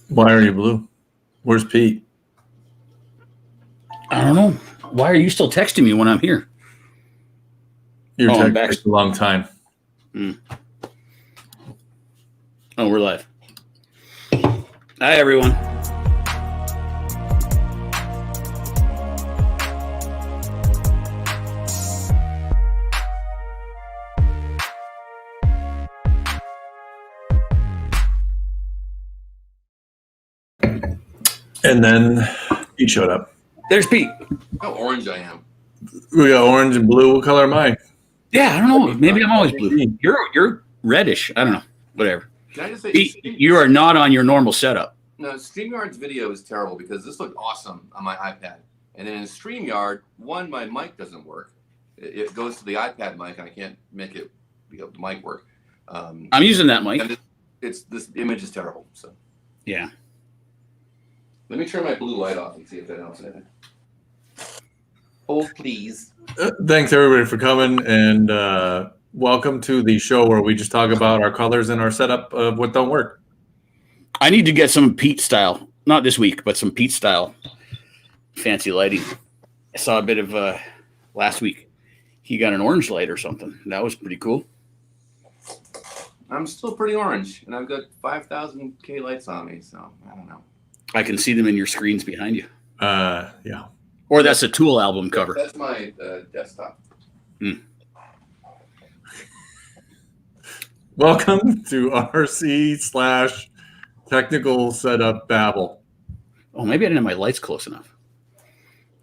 Why are you blue? Where's Pete? I don't know. Why are you still texting me when I'm here? Your text takes a long time. Oh, we're live. Hi, everyone. And then Pete showed up. There's Pete. How orange I am. We got orange and blue. What color am I? Yeah, I don't know. Maybe I'm always blue. You're reddish. I don't know. Whatever. Can I just say, Pete, you are not on your normal setup. No, StreamYard's video is terrible because this looked awesome on my iPad. And then in StreamYard, my mic doesn't work. It goes to the iPad mic, and I can't make it the mic work. I'm using that mic. And this image is terrible. So yeah. Let me turn my blue light off and see if that helps anything. Hold, please. Thanks, everybody, for coming. And welcome to the show where we just talk about our colors and our setup of what don't work. I need to get some Pete style. Not this week, but some Pete style fancy lighting. I saw a bit of last week. He got an orange light or something. That was pretty cool. I'm still pretty orange, and I've got 5,000K lights on me, so I don't know. I can see them in your screens behind you. Yeah. Or that's a Tool album cover. That's my desktop. Welcome to RC/technical setup Babble. Oh, maybe I didn't have my lights close enough.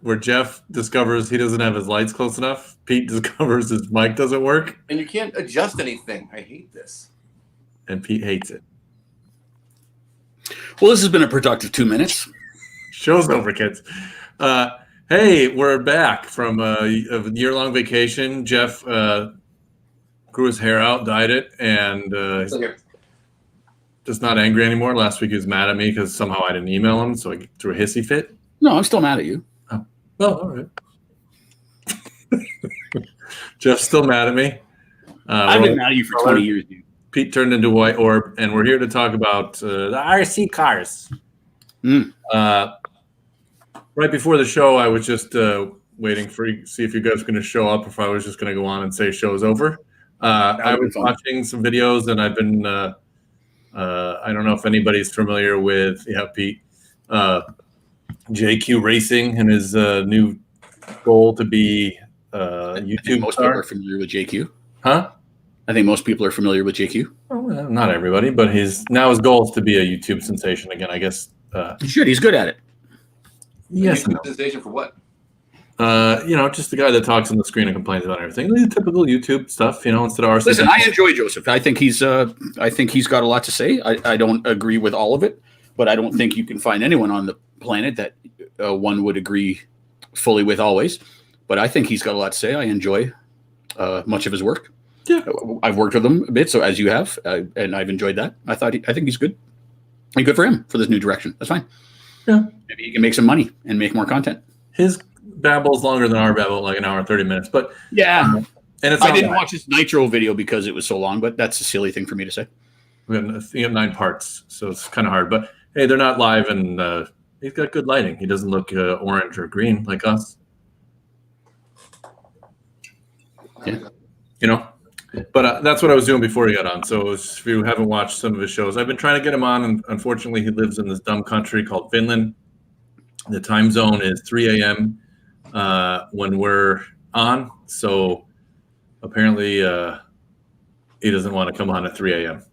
Where Jeff discovers he doesn't have his lights close enough. Pete discovers his mic doesn't work. And you can't adjust anything. I hate this. And Pete hates it. Well, this has been a productive 2 minutes. Show's over, kids. Hey, we're back from a year-long vacation. Jeff grew his hair out, dyed it, and he's just not angry anymore. Last week he was mad at me because somehow I didn't email him, so I threw a hissy fit. No, I'm still mad at you. Oh, all right. Jeff's still mad at me. I've been mad at you for 20 years, dude. Pete turned into white orb, and we're here to talk about the RC cars. Right before the show, I was just waiting for see if you guys were going to show up, if I was just going to go on and say show's over. I was watching some videos, and I've been I don't know if anybody's familiar with Pete JQ Racing and his new goal to be YouTube. Most people are familiar with JQ. Huh? I think most people are familiar with JQ. Well, not everybody, but his goal is to be a YouTube sensation again, I guess. He should. He's good at it. Yes. YouTube sensation for what? Just the guy that talks on the screen and complains about everything. The typical YouTube stuff, instead of RC. Listen, I enjoy Joseph. I think he's got a lot to say. I don't agree with all of it, but I don't think you can find anyone on the planet that one would agree fully with always. But I think he's got a lot to say. I enjoy much of his work. Yeah, I've worked with him a bit, so as you have, and I've enjoyed that. I think he's good, and good for him for this new direction. That's fine. Yeah, maybe he can make some money and make more content. His Babble's longer than our Babble, like an hour and 30 minutes. But yeah, and it's I didn't watch his Nitro video because it was so long, but that's a silly thing for me to say. We have 9 parts, so it's kind of hard. But hey, they're not live, and he's got good lighting. He doesn't look orange or green like us. Yeah. But that's what I was doing before he got on. So if you haven't watched some of his shows, I've been trying to get him on, and unfortunately he lives in this dumb country called Finland. The time zone is 3 a.m. When we're on. So apparently he doesn't want to come on at 3 a.m.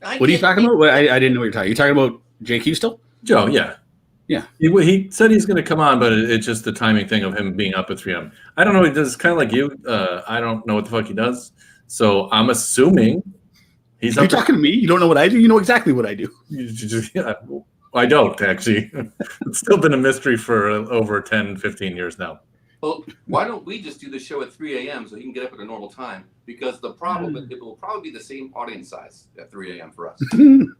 What are you talking about? I didn't know what you're talking. You're talking about JQ still? Joe, yeah. Yeah. He said he's going to come on, but it's just the timing thing of him being up at 3 a.m. I don't know. He does kind of like you. I don't know what the fuck he does. So I'm assuming he's You're talking to me? You don't know what I do? You know exactly what I do. Yeah, I don't, actually. It's still been a mystery for over 10, 15 years now. Well, why don't we just do the show at 3 a.m. so he can get up at a normal time? Because the problem is it will probably be the same audience size at 3 a.m. for us. True.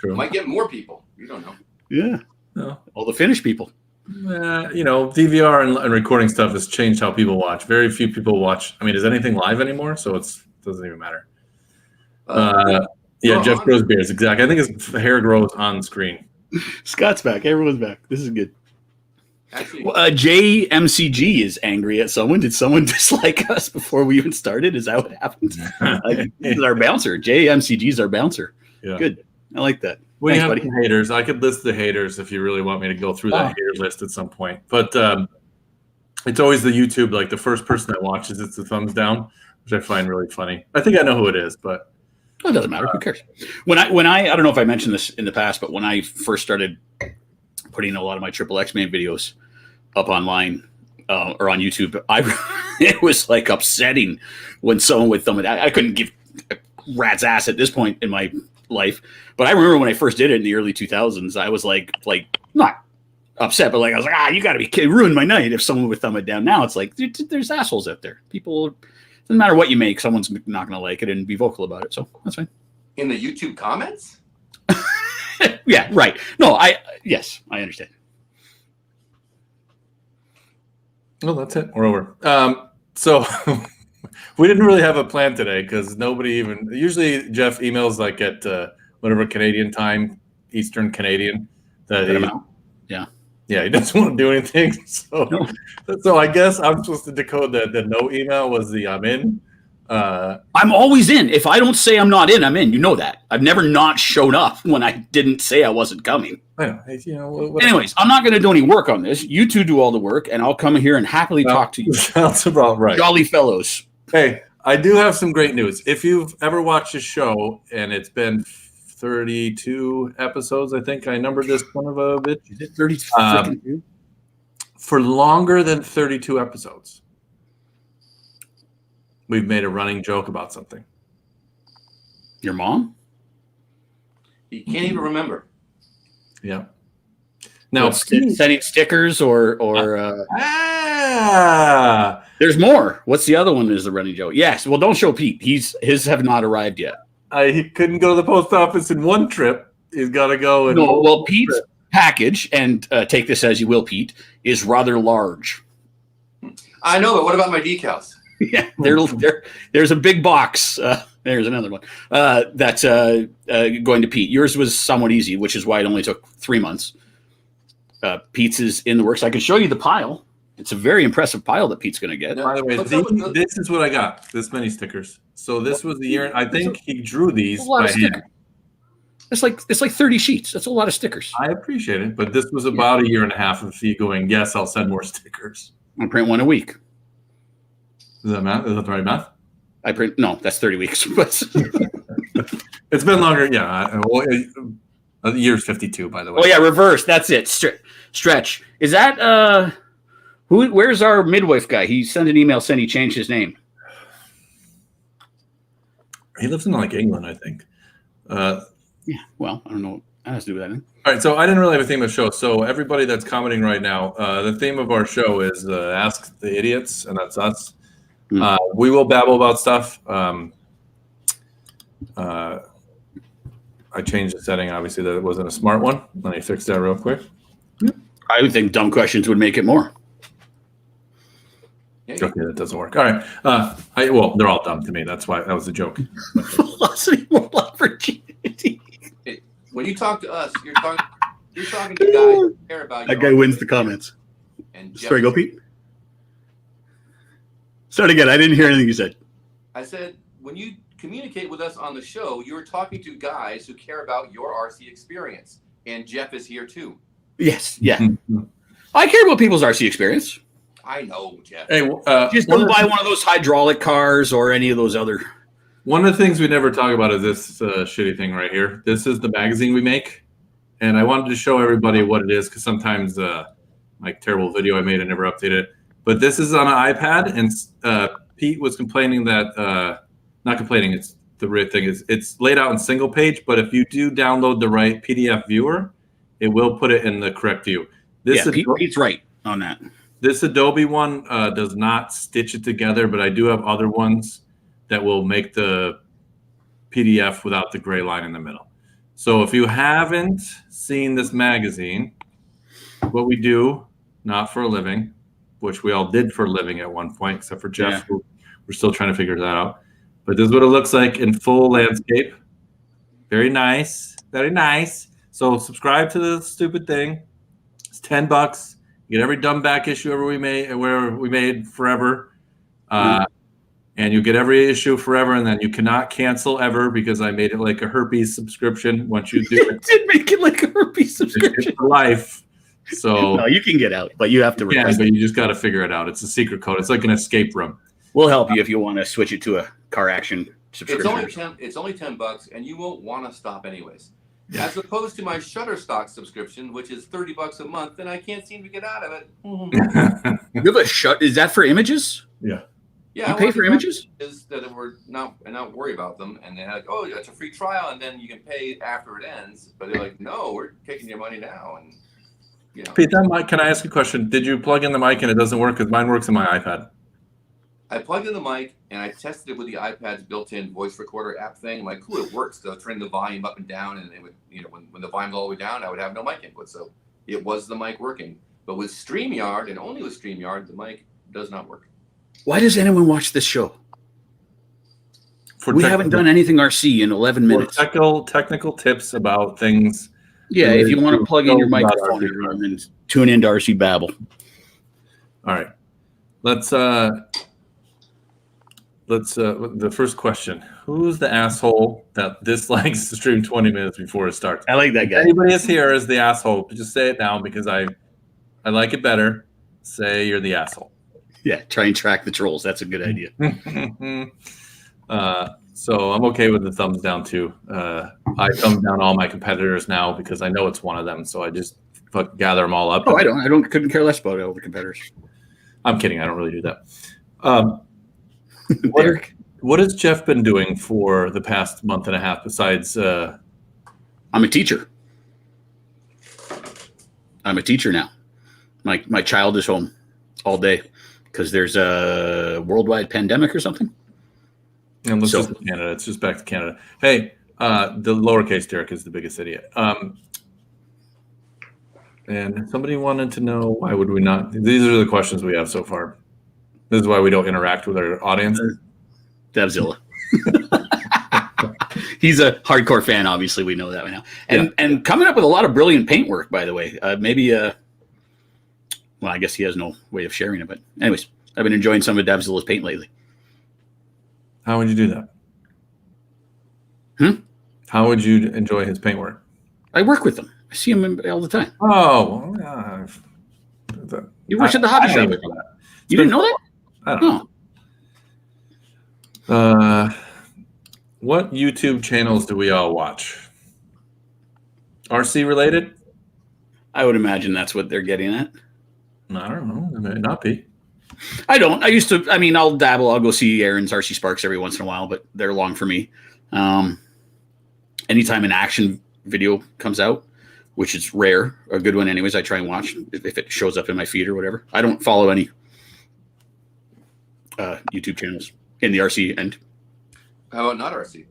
Might get more people. You don't know. Yeah. No. All the Finnish people. DVR and recording stuff has changed how people watch. Very few people watch. I mean, is anything live anymore? So it doesn't even matter. Yeah, Jeff grows beards. Exactly. I think his hair grows on screen. Scott's back. Everyone's back. This is good. Actually, JMCG is angry at someone. Did someone dislike us before we even started? Is that what happened? This is our bouncer. JMCG is our bouncer. Yeah. Good. I like that. We Thanks, have buddy. some haters. I could list the haters if you really want me to go through that hater list at some point. But it's always the YouTube, like the first person that watches, it's the thumbs down, which I find really funny. I think I know who it is, but It doesn't matter. Who cares? When I don't know if I mentioned this in the past, but when I first started putting a lot of my Triple X Man videos up online or on YouTube, it was like upsetting when someone would thumb it. I couldn't give a rat's ass at this point in my life, but I remember when I first did it in the early 2000s, I was like not upset, but like I was like, you got to be kidding! Ruined my night if someone would thumb it down. Now it's like there's assholes out there. People, doesn't matter what you make, someone's not going to like it and be vocal about it. So that's fine. in the YouTube comments? Yeah, right. No, yes, I understand. well, that's it. We're over. So we didn't really have a plan today because nobody even. Usually Jeff emails like at whatever Canadian time, Eastern Canadian. Yeah, he doesn't want to do anything. So I guess I'm supposed to decode the no email was the I'm in. I'm always in. If I don't say I'm not in, I'm in. You know that. I've never not showed up when I didn't say I wasn't coming. I know. Anyways, I'm not going to do any work on this. You two do all the work, and I'll come here and happily talk to you. Sounds about right. Jolly fellows. Hey, I do have some great news. If you've ever watched a show and it's been 32 episodes, I think I numbered this one of a bit. Is it 32? For longer than 32 episodes, we've made a running joke about something. Your mom? You can't even remember. Yeah. Now, sending stickers or there's more. What's the other one is the running joke? Yes. Well, don't show Pete. His have not arrived yet. He couldn't go to the post office in one trip. He's got to go. No, well, Pete's package, and take this as you will, Pete, is rather large. I know, but what about my decals? Yeah, there's a big box. There's another one that's going to Pete. Yours was somewhat easy, which is why it only took 3 months. Pete's is in the works. I can show you the pile. It's a very impressive pile that Pete's going to get. By the way, this is what I got. This many stickers. So this was the year. I think he drew these by hand. It's like 30 sheets. That's a lot of stickers. I appreciate it, but this was about a year and a half of you going, yes, I'll send more stickers. I print one a week. Is that math? Is that the right math? No, that's 30 weeks. But it's been longer. Yeah. The year's 52, by the way. Oh yeah, reverse. That's it. Stretch. Is that where's our midwife guy? He sent an email saying he changed his name. He lives in like England, I think. Yeah, well, I don't know. That has to do with that. All right, so I didn't really have a theme of the show. So everybody that's commenting right now, the theme of our show is Ask the Idiots, and that's us. We will babble about stuff. I changed the setting, obviously, that it wasn't a smart one. Let me fix that real quick. I would think dumb questions would make it more. Okay, that doesn't work. All right. Well, they're all dumb to me. That's why that was a joke. Velocity more like virginity. When you talk to us, you're talking to guys who care about that guy wins the comments. And Sorry, go Pete. Start again. I didn't hear anything you said. I said when you communicate with us on the show, you're talking to guys who care about your RC experience, and Jeff is here too. Yes. Yeah. I care about people's RC experience. I know, Jeff. Hey, just don't buy one of those hydraulic cars or any of those other. One of the things we never talk about is this shitty thing right here. This is the magazine we make, and I wanted to show everybody what it is because sometimes, like terrible video I made, I never updated it. But this is on an iPad, and Pete was complaining that not complaining. It's the real thing is it's laid out in single page, but if you do download the right PDF viewer, it will put it in the correct view. Pete's right on that. This Adobe one does not stitch it together, but I do have other ones that will make the PDF without the gray line in the middle. So if you haven't seen this magazine, what we do, not for a living, which we all did for a living at one point, except for Jeff, who we're still trying to figure that out. But this is what it looks like in full landscape. Very nice. Very nice. So subscribe to the stupid thing. It's $10. You get every dumb back issue ever we made forever. And you get every issue forever, and then you cannot cancel ever because I made it like a herpes subscription. Once you do it, did make it like a herpes subscription for life. So no, you can get out, but you have to. Yeah, but you just got to figure it out. It's a secret code. It's like an escape room. We'll help you if you want to switch it to a car action subscription. It's only $10, and you won't want to stop anyways. As opposed to my Shutterstock subscription, which is $30 a month, and I can't seem to get out of it. You have a Is that for images? Yeah. Yeah, you pay for images? Is that we're not worry about them, and they're like, oh, it's a free trial, and then you can pay after it ends. But they're like, no, we're taking your money now, and you know. Pete, that mic. Can I ask you a question? Did you plug in the mic and it doesn't work? Because mine works on my iPad. I plugged in the mic and I tested it with the iPad's built-in voice recorder app thing. I'm like, cool, it works. So I turned the volume up and down, and it would, when the volume's all the way down, I would have no mic input. So it was the mic working. But with StreamYard, and only with StreamYard, the mic does not work. Why does anyone watch this show? We haven't done anything RC in 11 minutes. Technical tips about things. Yeah, if you want to plug in your microphone and then tune into RC Babble. All right. Let's the first question. Who's the asshole that dislikes the stream 20 minutes before it starts? I like that guy. If anybody is here as the asshole, just say it now because I like it better. Say you're the asshole. Yeah, try and track the trolls. That's a good idea. So I'm okay with the thumbs down too. I thumb down all my competitors now because I know it's one of them. So I just gather them all up. Oh, couldn't care less about all the competitors. I'm kidding. I don't really do that. What has Jeff been doing for the past month and a half besides? I'm a teacher. I'm a teacher now. My child is home all day because there's a worldwide pandemic or something. And let's just Canada. It's just back to Canada. Hey, the lowercase Derek is the biggest idiot. And somebody wanted to know why would we not? These are the questions we have so far. This is why we don't interact with our audience. Devzilla. He's a hardcore fan. Obviously, we know that right now. And coming up with a lot of brilliant paint work, by the way. Well, I guess he has no way of sharing it. But anyways, I've been enjoying some of Devzilla's paint lately. How would you do that? How would you enjoy his paint work? I work with him. I see him all the time. Oh, you worked at the hobby shop. You didn't know that? I don't know. What YouTube channels do we all watch? RC related? I would imagine that's what they're getting at. I don't know. It may not be. I don't. I'll dabble. I'll go see Aaron's RC Sparks every once in a while, but they're long for me. Anytime an action video comes out, which is rare, a good one anyways, I try and watch if it shows up in my feed or whatever. I don't follow any YouTube channels in the RC end. How about not RC?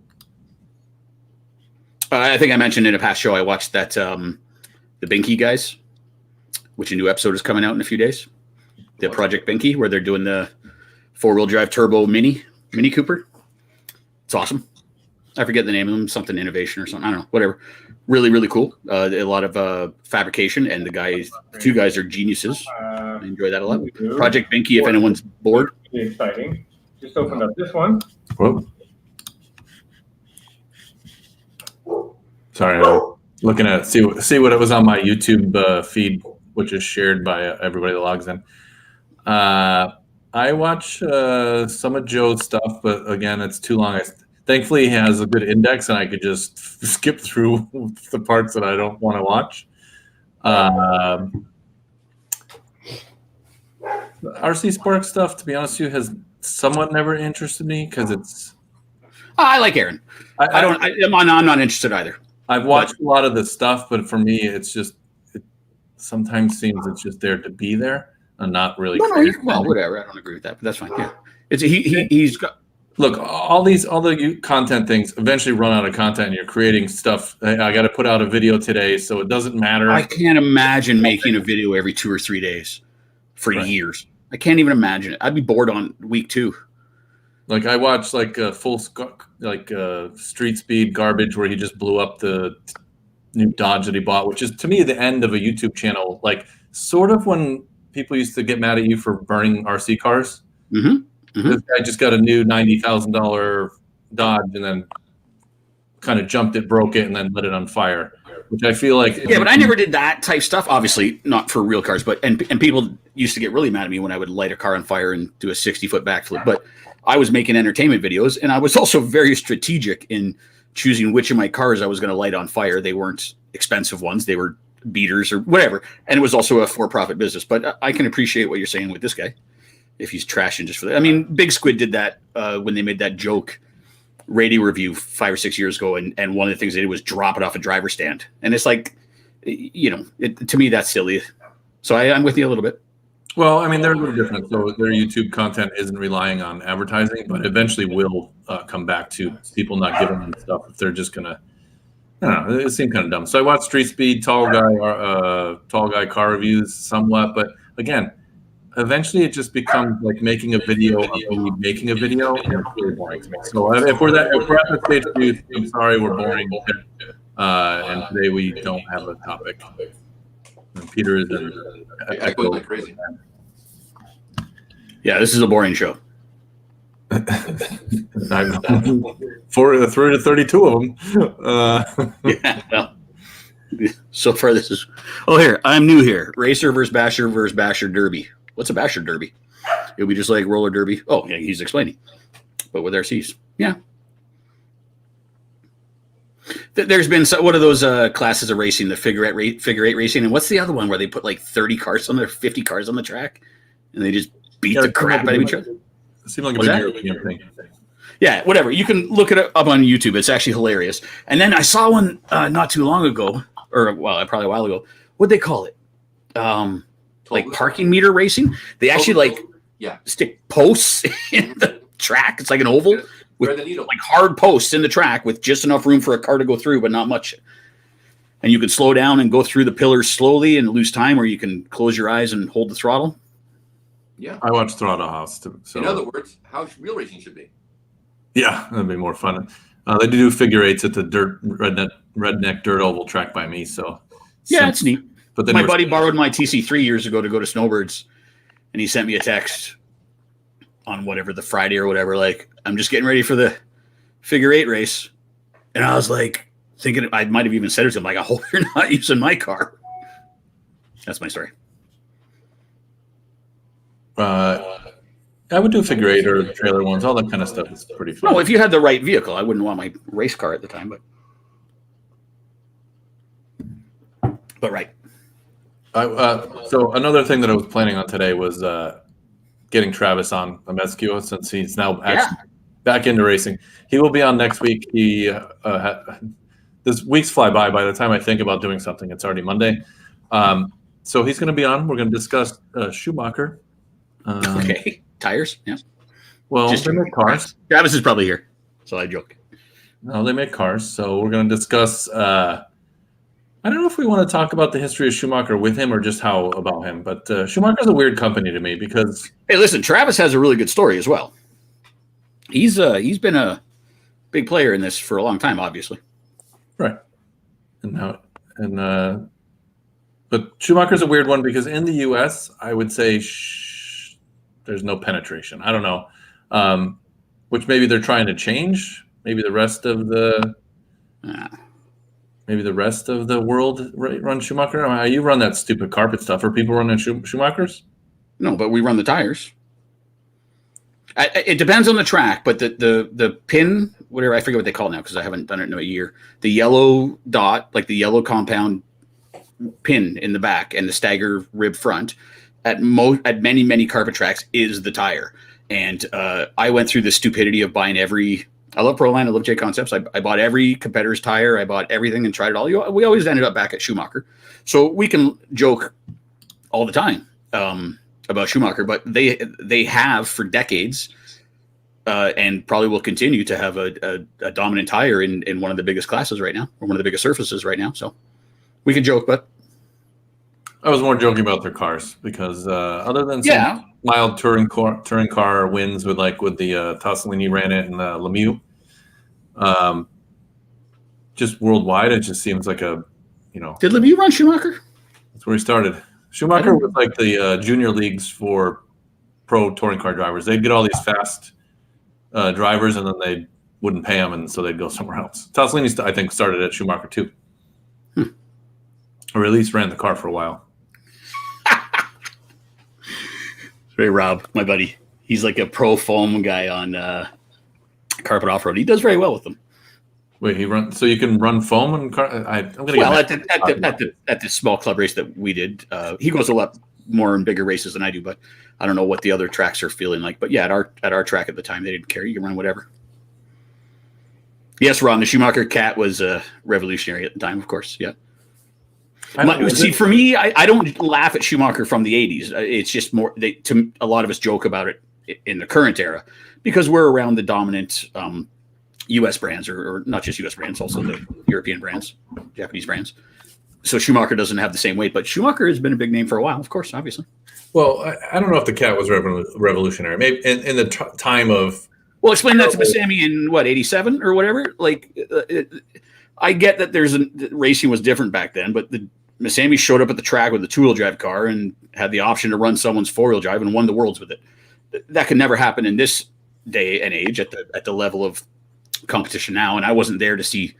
I think I mentioned in a past show I watched that the Binky guys, which a new episode is coming out in a few days. The Project Binky, where they're doing the 4-wheel drive turbo Mini Cooper. It's awesome. I forget the name of them, something innovation or something. I don't know, whatever. Really, really cool. A lot of fabrication, and the two guys are geniuses. I enjoy that a lot. Project Binky, if anyone's bored. Pretty exciting. Just opened up this one. Whoa. Sorry, I'm looking at see what it was on my YouTube feed, which is shared by everybody that logs in. I watch some of Joe's stuff, but again, it's too long. Thankfully, he has a good index, and I could just skip through the parts that I don't want to watch. RC Spark stuff, to be honest with you, has somewhat never interested me because it's. I like Aaron. I'm not interested either. I've watched a lot of the stuff, but for me, it sometimes seems it's just there to be there and not really. Well, whatever. I don't agree with that, but that's fine. Yeah, he's got. Look, all the content things eventually run out of content, and you're creating stuff. I got to put out a video today, so it doesn't matter. I can't imagine making a video every 2 or 3 days for years. I can't even imagine it. I'd be bored on week 2. Like I watched like full like street speed garbage where he just blew up the new Dodge that he bought, which is to me the end of a YouTube channel. Like sort of when people used to get mad at you for burning RC cars. This guy just got a new $90,000 Dodge and then kind of jumped it, broke it, and then lit it on fire. Which I feel like, yeah, but I never did that type stuff. Obviously, not for real cars, but and people used to get really mad at me when I would light a car on fire and do a 60-foot backflip. But I was making entertainment videos, and I was also very strategic in choosing which of my cars I was going to light on fire. They weren't expensive ones; they were beaters or whatever, and it was also a for-profit business. But I can appreciate what you're saying with this guy. If he's trashing just for that, I mean, Big Squid did that when they made that joke radio review 5 or 6 years ago, and one of the things they did was drop it off a driver's stand, and it's like, to me that's silly. So I'm with you a little bit. Well, I mean, they're a little different. So their YouTube content isn't relying on advertising, but eventually will come back to people not giving them stuff if they're just gonna. I don't know. It seemed kind of dumb. So I watched Street Speed, tall guy car reviews somewhat, but again, eventually it just becomes like making a video of me making a video, and it's really boring to me. So if we're at the stage of youth, I'm sorry, we're boring. And today we don't have a topic. And Peter is echoing like crazy. Yeah, this is a boring show. I'm 3 to 32 of them. Yeah, well, so far this is. Oh, here I'm new here. Racer versus Basher Derby. What's a Basher Derby? It'll be just like roller derby. Oh, yeah, he's explaining, but with RCs. Yeah. There's been one of those classes of racing, the figure eight racing, and what's the other one where they put like 50 cars on the track, and they just beat the crap out of each other. It seemed like a big European thing. Yeah, whatever. You can look it up on YouTube. It's actually hilarious. And then I saw one not too long ago, or well, probably a while ago. What'd they call it? Like parking meter racing. They actually stick posts in the track. It's like an oval with like hard posts in the track with just enough room for a car to go through, but not much. And you can slow down and go through the pillars slowly and lose time, or you can close your eyes and hold the throttle. Yeah, I watched Throttle House too. So. In other words, how real racing should be. Yeah, that'd be more fun. They do figure eights at the redneck dirt oval track by me. So yeah, it's neat. But then my buddy borrowed my TC3 years ago to go to Snowbirds, and he sent me a text on whatever the Friday or whatever. Like, I'm just getting ready for the figure eight race, and I was like thinking I might have even said it to him, like, I hope you're not using my car. That's my story. I would do figure eight or trailer ones. All that kind of stuff is pretty fun. No, if you had the right vehicle, I wouldn't want my race car at the time, but right. So another thing that I was planning on today was getting Travis on the Mesquio, since he's now actually back into racing. He will be on next week. This weeks fly by. By the time I think about doing something, it's already Monday. So he's going to be on. We're going to discuss Schumacher. Okay. Tires? Yeah. Well, they make cars. Travis is probably here, so I joke. No, they make cars. So we're going to discuss. I don't know if we want to talk about the history of Schumacher with him or just how about him. But Schumacher's a weird company to me because. Hey, listen, Travis has a really good story as well. He's been a big player in this for a long time, obviously. Right. But Schumacher's a weird one because in the U.S., I would say there's no penetration. I don't know, which maybe they're trying to change. Maybe the rest of the world run Schumacher. You run that stupid carpet stuff. Are people running Schumachers? No, but we run the tires. It depends on the track, but the pin, whatever, I forget what they call it now because I haven't done it in a year. The yellow dot, like the yellow compound pin in the back and the stagger rib front at many carpet tracks is the tire. And I went through the stupidity of buying I love Proline, I love J Concepts. I bought every competitor's tire. I bought everything and tried it all. We always ended up back at Schumacher. So we can joke all the time about Schumacher, but they have for decades and probably will continue to have a dominant tire in one of the biggest classes right now, or one of the biggest surfaces right now. So we can joke, but I was more joking about their cars because other than some mild touring car wins with the Tossolini ran it and the Lemieux, Just worldwide, it just seems like Did Lemieux run Schumacher? that's where he started. Schumacher was like the junior leagues for pro touring car drivers. They'd get all these fast drivers, and then they wouldn't pay them, and so they'd go somewhere else. Toslini, I think, started at Schumacher too, or at least ran the car for a while. Ray Robb, my buddy, he's like a pro foam guy on carpet off road. He does very well with them. Wait, he run so you can run foam and car? I'm gonna Well, get at the small club race that we did, he goes a lot more in bigger races than I do, but I don't know what the other tracks are feeling like. But yeah, at our track at the time, they didn't care. You can run whatever. Yes, Ron, the Schumacher cat was revolutionary at the time, of course. Yeah. See, for me, I don't laugh at Schumacher from the 80s. It's just more, a lot of us joke about it in the current era because we're around the dominant U.S. brands, or not just U.S. brands, also the European brands, Japanese brands. So Schumacher doesn't have the same weight, but Schumacher has been a big name for a while, of course, obviously. Well, I don't know if the cat was revolutionary. Maybe in the time of. Well, explain that to Masami in what, 87 or whatever. Like, I get that racing was different back then, but Masami showed up at the track with a two-wheel drive car and had the option to run someone's four-wheel drive and won the worlds with it. That could never happen in this day and age at the level of competition now. And I wasn't there to see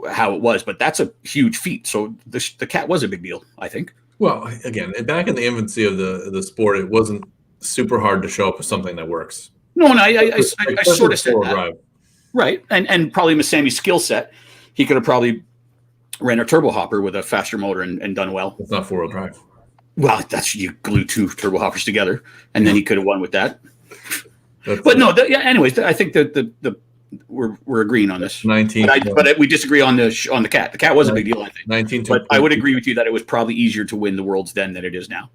how it was, but that's a huge feat. So the cat was a big deal, I think. Well, again, back in the infancy of the sport, it wasn't super hard to show up with something that works. No, and I sort of said that. Drive. Right. And probably Masami's skill set, he could have probably ran a turbo hopper with a faster motor and done well. It's not four-wheel drive. Well, you glue two turbo hoppers together, and then he could have won with that. But no, anyways, I think that we're agreeing on this. 19. But we disagree on the cat. The cat was a big deal, I think. 19. But I would agree with you that it was probably easier to win the worlds then than it is now.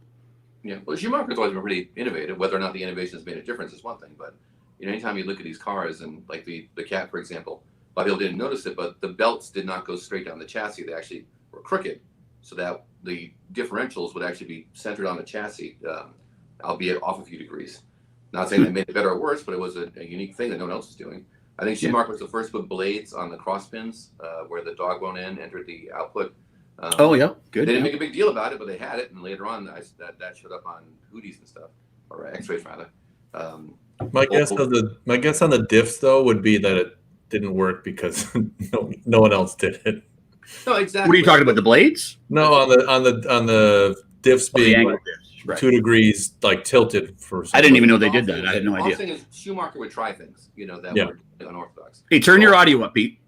Yeah, well, Schumacher's always been pretty innovative. Whether or not the innovation has made a difference is one thing, but anytime you look at these cars and like the cat, for example, a lot of people didn't notice it, but the belts did not go straight down the chassis. They actually were crooked, so that the differentials would actually be centered on the chassis, albeit off a few degrees. Not saying that made it better or worse, but it was a unique thing that no one else was doing. I think Schumacher was the first to put blades on the cross pins where the dog bone end entered the output. Yeah, good. They didn't make a big deal about it, but they had it, and later on, that showed up on hoodies and stuff, or X-rays rather. My guess on the diffs though would be that it didn't work because no one else did it. No, exactly. What are you talking about? The blades? No, on the diffs being the right. 2 degrees like tilted for. I didn't even know they did that. I had no idea. All I'm saying is Schumacher would try things, that were unorthodox. Hey, turn your audio up, Pete.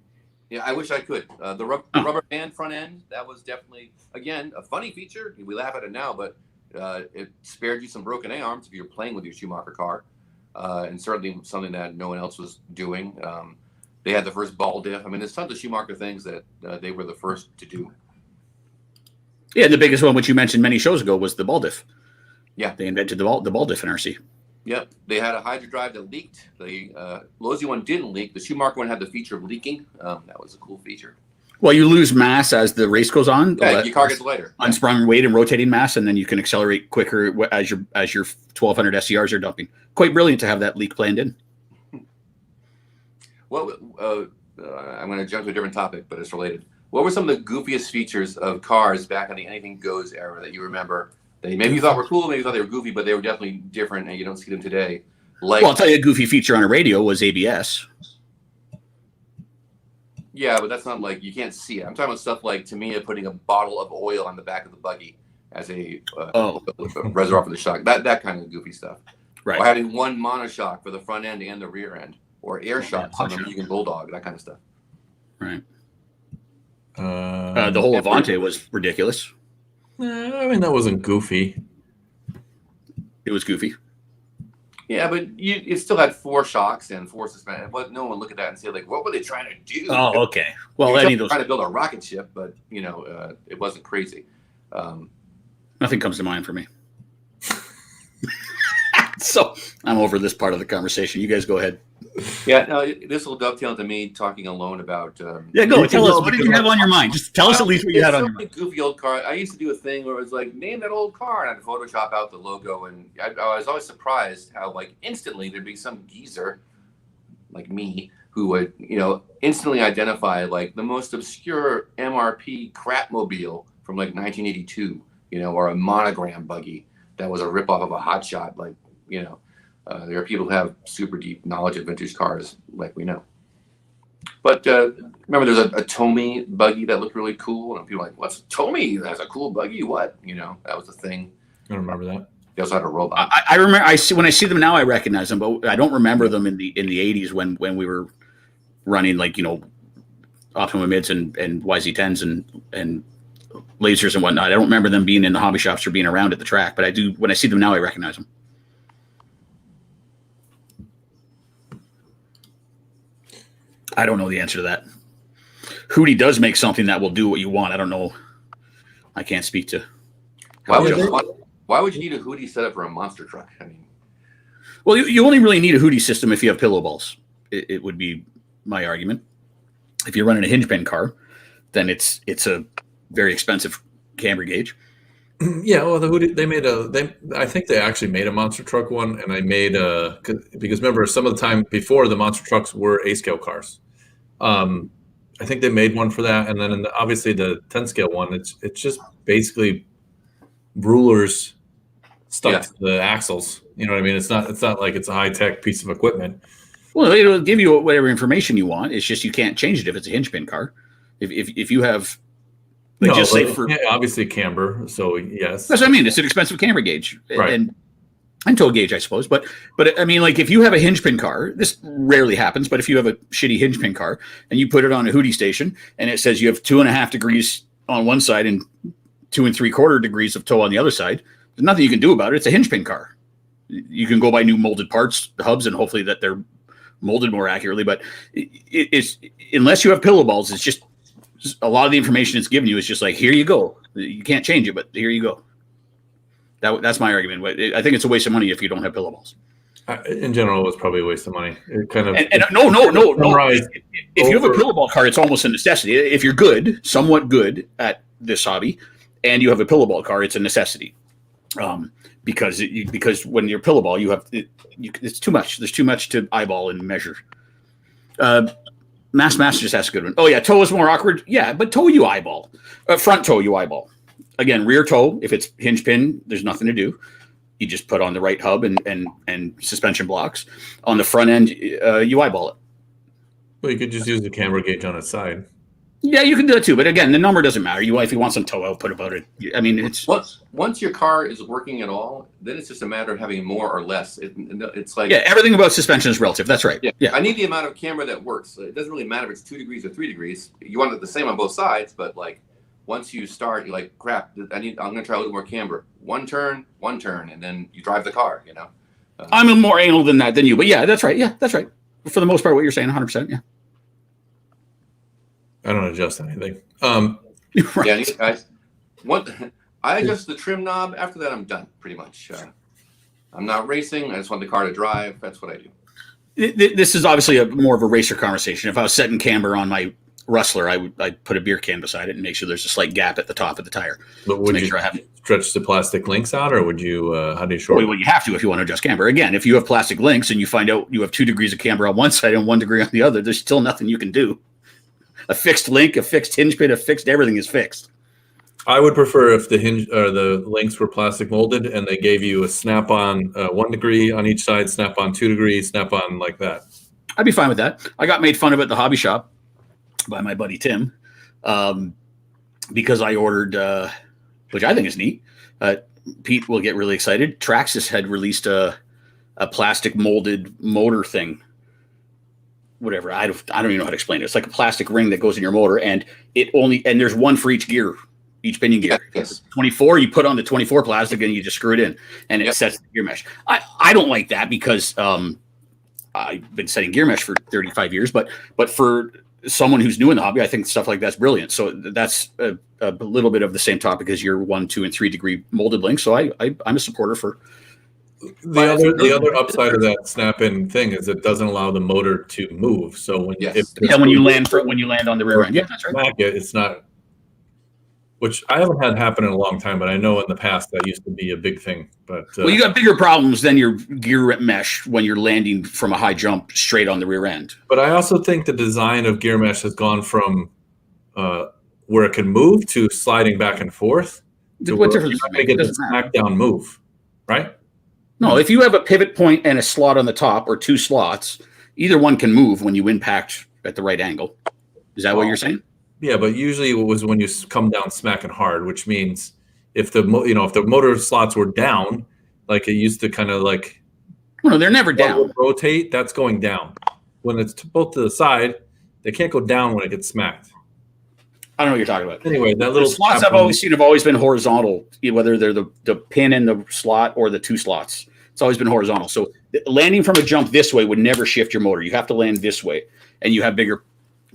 Yeah, I wish I could. The rubber band front end, that was definitely, again, a funny feature. We laugh at it now, but it spared you some broken arms if you're playing with your Schumacher car, and certainly something that no one else was doing. They had the first ball diff. I mean, there's tons of Schumacher things that they were the first to do. Yeah, the biggest one, which you mentioned many shows ago, was the ball diff. Yeah. They invented the ball diff in RC. Yep. They had a hydro drive that leaked. The Losi one didn't leak. The Schumacher one had the feature of leaking. That was a cool feature. Well, you lose mass as the race goes on. Yeah, your car gets lighter. Unsprung weight and rotating mass, and then you can accelerate quicker as your 1200 SCRs are dumping. Quite brilliant to have that leak planned in. Well, I'm going to jump to a different topic, but it's related. What were some of the goofiest features of cars back in the Anything Goes era that you remember? That maybe you thought were cool, maybe you thought they were goofy, but they were definitely different, and you don't see them today. Like, well, I'll tell you, a goofy feature on a radio was ABS. Yeah, but that's not like, you can't see it. I'm talking about stuff like Tamiya putting a bottle of oil on the back of the buggy as a reservoir for the shock. That kind of goofy stuff. Right. Or having one monoshock for the front end and the rear end, or air shocks on the Mugen Bulldog, that kind of stuff. Right. The whole Avante was ridiculous. I mean, that wasn't goofy. It was goofy. Yeah, but it still had 4 shocks and 4 suspension. But no one would look at that and say, like, what were they trying to do? Oh, okay. Well, any any of those trying to build a rocket ship, but it wasn't crazy. Nothing comes to mind for me. So I'm over this part of the conversation. You guys go ahead. Yeah, no, this will dovetail into me talking alone about. Yeah, go. Tell us. What did you have on your mind? Just tell us at least what you had on your mind. Goofy old car. I used to do a thing where it was like, name that old car, and I'd Photoshop out the logo, and I was always surprised how, like, instantly there'd be some geezer, like me, who would, instantly identify like the most obscure MRP crapmobile from like 1982, or a monogram buggy that was a ripoff of a hot shot. Like, there are people who have super deep knowledge of vintage cars, like we know. But remember, there's a Tomy buggy that looked really cool, and people were like, "What's Tomy? That's a cool buggy." What? That was the thing. I don't remember that. They also had a robot. I remember. When I see them now, I recognize them, but I don't remember them in the 80s when we were running like Optima mids and YZ10s and lasers and whatnot. I don't remember them being in the hobby shops or being around at the track, but I do. When I see them now, I recognize them. I don't know the answer to that. Hootie does make something that will do what you want. I don't know. I can't speak to. Why would you need a Hootie setup for a monster truck? I mean, well, you only really need a Hootie system if you have pillow balls. It would be my argument. If you're running a hinge pin car, then it's a very expensive camber gauge. Yeah, well, the Hootie I think they actually made a monster truck one, and I made because remember some of the time before the monster trucks were A scale cars. I think they made one for that, and then obviously the 10 scale one, it's just basically rulers stuck to the axles. You know what I mean? It's not like it's a high tech piece of equipment. Well, it'll give you whatever information you want. It's just you can't change it if it's a hinge pin car. If you have, like, just say for obviously camber. So yes, that's what I mean. It's an expensive camber gauge, right? And tow gauge, I suppose. But I mean, like, if you have a hinge pin car, this rarely happens. But if you have a shitty hinge pin car and you put it on a Hootie station and it says you have 2.5 degrees on one side and 2 3/4 degrees of tow on the other side, there's nothing you can do about it. It's a hinge pin car. You can go buy new molded parts, the hubs, and hopefully that they're molded more accurately. But it's unless you have pillow balls, it's just a lot of the information it's giving you is just like, here you go. You can't change it, but here you go. That's my argument. I think it's a waste of money if you don't have pillow balls. In general, it was probably a waste of money. It kind of no. If you have a pillow ball car, it's almost a necessity. If you're good, somewhat good at this hobby, and you have a pillow ball car, it's a necessity. Because when you're pillow ball, it's too much. There's too much to eyeball and measure. Master just asked a good one. Oh yeah, toe is more awkward. Yeah, but toe you eyeball. Front toe you eyeball. Again, rear toe, if it's hinge pin, there's nothing to do. You just put on the right hub and suspension blocks. On the front end, you eyeball it. Well, you could just use the camber gauge on its side. Yeah, you can do it too. But again, the number doesn't matter. If you want some toe output about it, I mean, it's once your car is working at all, then it's just a matter of having more or less. It's like everything about suspension is relative. That's right. Yeah. I need the amount of camber that works. It doesn't really matter if it's 2 degrees or 3 degrees. You want it the same on both sides, but like once you start, you're like, crap. I'm going to try a little more camber. One turn, and then you drive the car. I'm more anal than you, but yeah, that's right. Yeah, that's right. For the most part, what you're saying, 100%. Yeah. I don't adjust anything. Right. Yeah, I adjust the trim knob. After that, I'm done pretty much. I'm not racing. I just want the car to drive. That's what I do. This is obviously more of a racer conversation. If I was setting camber on my Rustler, I'd put a beer can beside it and make sure there's a slight gap at the top of the tire. But would you stretch the plastic links out, or would you? How do you shorten? Well, you have to if you want to adjust camber. Again, if you have plastic links and you find out you have 2 degrees of camber on one side and 1 degree on the other, there's still nothing you can do. A fixed link, a fixed hinge pin, everything is fixed. I would prefer if the hinge or the links were plastic molded and they gave you a snap-on 1 degree on each side, snap-on 2 degrees, snap-on like that. I'd be fine with that. I got made fun of at the hobby shop by my buddy Tim because I ordered, which I think is neat. Pete will get really excited. Traxxas had released a plastic molded motor thing. Whatever, I don't even know how to explain it. It's like a plastic ring that goes in your motor, and there's one for each gear, each pinion gear. Yes. 24, you put on the 24 plastic and you just screw it in, and it sets the gear mesh. I don't like that because I've been setting gear mesh for 35 years, but for someone who's new in the hobby, I think stuff like that's brilliant. So that's a little bit of the same topic as your 1, 2, and 3 degree molded link. So I'm a supporter for. The other upside of that snap-in thing is it doesn't allow the motor to move. So when you land on the rear end, yeah, that's right. It's not. which I haven't had happen in a long time, but I know in the past that used to be a big thing. But Well, you got bigger problems than your gear mesh when you're landing from a high jump straight on the rear end. But I also think the design of gear mesh has gone from where it can move to sliding back and forth. What difference You're does not it going make? to It get the doesn't matter. smackdown move, right? No, if you have a pivot point and a slot on the top or two slots, either one can move when you impact at the right angle. Is that what you're saying? Yeah, but usually it was when you come down smacking hard, which means if the if the motor slots were down, like it used to kind of like No, they're never down. rotate, that's going down. When it's both to the side, they can't go down when it gets smacked. I don't know what you're talking about. Anyway, that The little slots I've always seen have always been horizontal, whether they're the pin in the slot or the two slots. It's always been horizontal. So landing from a jump this way would never shift your motor. You have to land this way, and you have bigger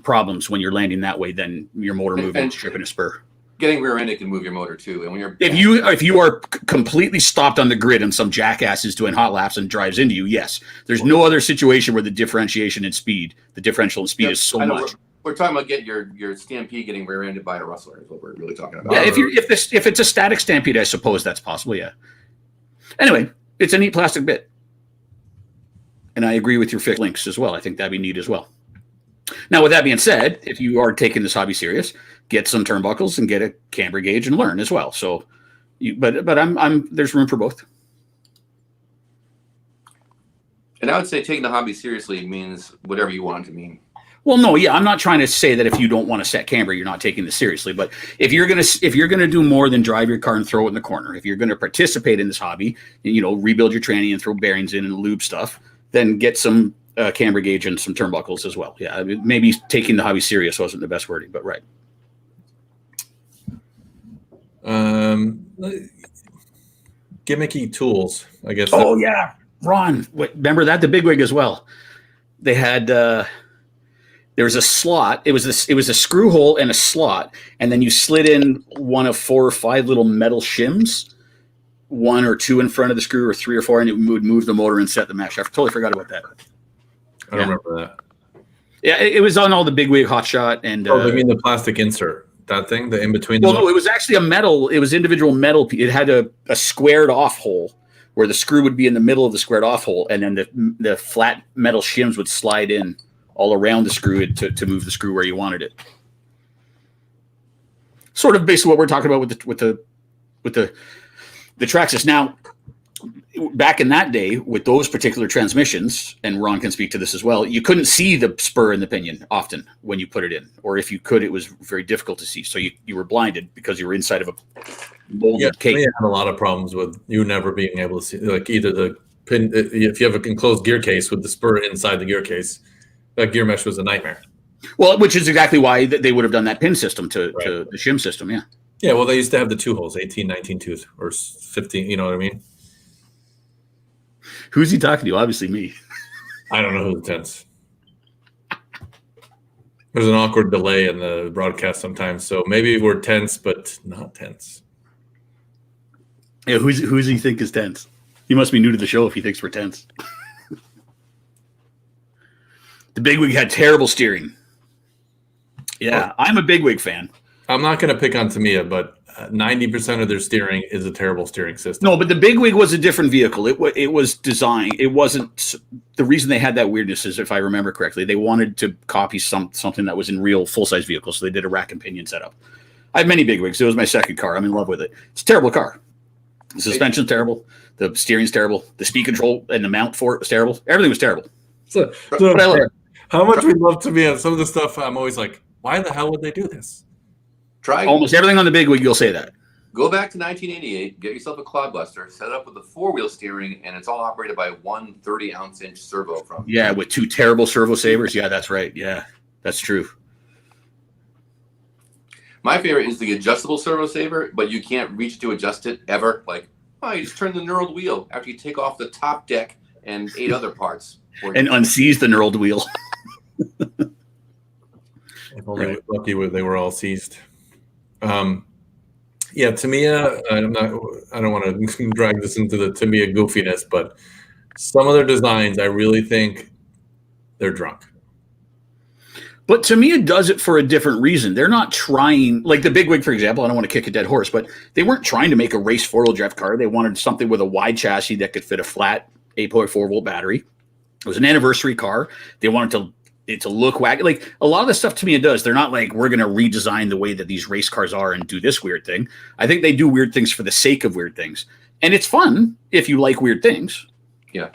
problems when you're landing that way than your motor moving and stripping a spur. Getting rear-ended can move your motor too, and when you're If you are completely stopped on the grid and some jackass is doing hot laps and drives into you, yes, there's no other situation where the differentiation in speed, the differential in speed is so much. We're talking about getting your stampede getting rear-ended by a rustler is what we're really talking about. Yeah, if it's a static stampede, I suppose that's possible. Yeah. Anyway, it's a neat plastic bit, and I agree with your fixed links as well. I think that'd be neat as well. Now, with that being said, if you are taking this hobby serious, get some turnbuckles and get a camber gauge and learn as well. So, but I'm there's room for both. And I would say taking the hobby seriously means whatever you want it to mean. Well, no, yeah, I'm not trying to say that if you don't want to set camber, you're not taking this seriously. But if you're gonna do more than drive your car and throw it in the corner, if you're gonna participate in this hobby, rebuild your tranny and throw bearings in and lube stuff, then get some camber gauge and some turnbuckles as well. Yeah, maybe taking the hobby serious wasn't the best wording, but right. Gimmicky tools, I guess. Oh yeah, Ron, remember that the Bigwig as well. They had. There was a slot. It was a screw hole and a slot, and then you slid in one of 4 or 5 little metal shims, 1 or 2 in front of the screw, or 3 or 4, and it would move the motor and set the mesh. I totally forgot about that. I don't remember that. Yeah, it was on all the Bigwig Hotshot and. I mean the plastic insert, that thing, the in between. Well, no, it was actually a metal. It was individual metal. It had a squared off hole where the screw would be in the middle of the squared off hole, and then the flat metal shims would slide in all around the screw to move the screw where you wanted it. Sort of basically what we're talking about with the Traxxas. Now, back in that day with those particular transmissions, and Ron can speak to this as well, you couldn't see the spur and the pinion often when you put it in, or if you could, it was very difficult to see. So you were blinded because you were inside of a molded cake. We had a lot of problems with you never being able to see, like either the pin, if you have an enclosed gear case with the spur inside the gear case, that gear mesh was a nightmare. Well, which is exactly why they would have done that pin system to the shim system. Yeah. Yeah. Well, they used to have the 2 holes, 18, 19 tooth, or 15. You know what I mean? Who's he talking to? Obviously me. I don't know who's tense. There's an awkward delay in the broadcast sometimes, so maybe we're tense, but not tense. Yeah, who's he think is tense? He must be new to the show if he thinks we're tense. The Bigwig had terrible steering. Yeah, I'm a Bigwig fan. I'm not going to pick on Tamiya, but 90% of their steering is a terrible steering system. No, but the Bigwig was a different vehicle. It was designed. It wasn't the reason they had that weirdness is, if I remember correctly, they wanted to copy something that was in real full size vehicles, so they did a rack and pinion setup. I have many Bigwigs. It was my second car. I'm in love with it. It's a terrible car. The suspension's terrible. The steering's terrible. The speed control and the mount for it was terrible. Everything was terrible. But I love it. How much we love Tamiya. Some of the stuff I'm always like, why the hell would they do this? Try almost everything on the Bigwig. You'll say that. Go back to 1988, get yourself a clodbuster, set it up with a 4-wheel steering, and it's all operated by one 30-ounce servo from. Yeah, with 2 terrible servo savers. Yeah, that's right. Yeah, that's true. My favorite is the adjustable servo saver, but you can't reach to adjust it ever. Like, you just turn the knurled wheel after you take off the top deck and 8 other parts. And unseize the knurled wheel. If only right. Lucky they were all seized. Yeah, Tamiya, I don't want to drag this into the Tamiya goofiness, but some of their designs, I really think they're drunk. But to me, it does it for a different reason. They're not trying, like the Big Wig, for example. I don't want to kick a dead horse, but they weren't trying to make a race four-wheel drive car. They wanted something with a wide chassis that could fit a flat 8.4 volt battery. It was an anniversary car. They wanted it to look wacky. Like a lot of the stuff to me, it does. They're not like, we're going to redesign the way that these race cars are and do this weird thing. I think they do weird things for the sake of weird things. And it's fun if you like weird things. Yeah.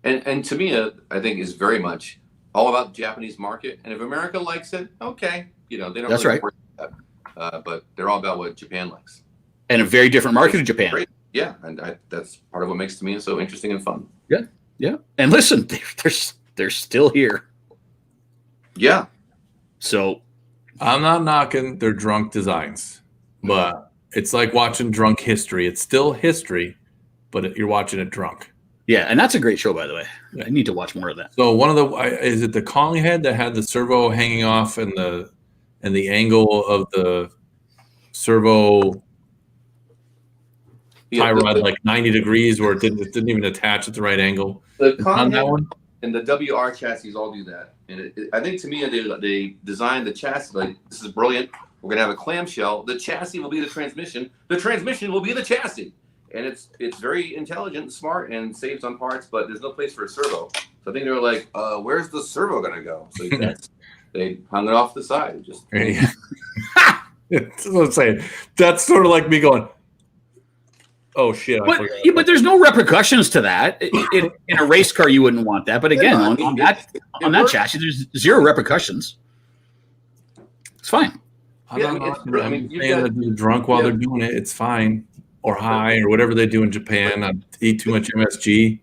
And to me, I think is very much all about the Japanese market. And if America likes it, okay. They don't That's really right. worry about that. But they're all about what Japan likes. And a very different market in Japan. Great. Yeah. And that's part of what makes to me so interesting and fun. Yeah. And listen, they're still here. Yeah. So I'm not knocking their drunk designs, but it's like watching drunk history. It's still history, but you're watching it drunk. yeah, and that's a great show, by the way. I need to watch more of that. So one of is it the Collie head that had the servo hanging off and the angle of the servo tie rod like 90 degrees where it didn't even attach at the right angle. The On Collie that head one? and the WR chassis all do that. And I think to me, they designed the chassis like, this is brilliant. We're going to have a clamshell. The chassis will be the transmission. The transmission will be the chassis. And it's very intelligent and smart and saves on parts, but there's no place for a servo. So I think they were like, where's the servo going to go? So they hung it off the side. Just That's what I'm saying. That's sort of like me going, oh shit. But there's no repercussions to that. In a race car, you wouldn't want that. But again, on that chassis, there's zero repercussions. It's fine. I'm saying that they're drunk while they're doing it. It's fine. Or high, or whatever they do in Japan. I eat too much MSG.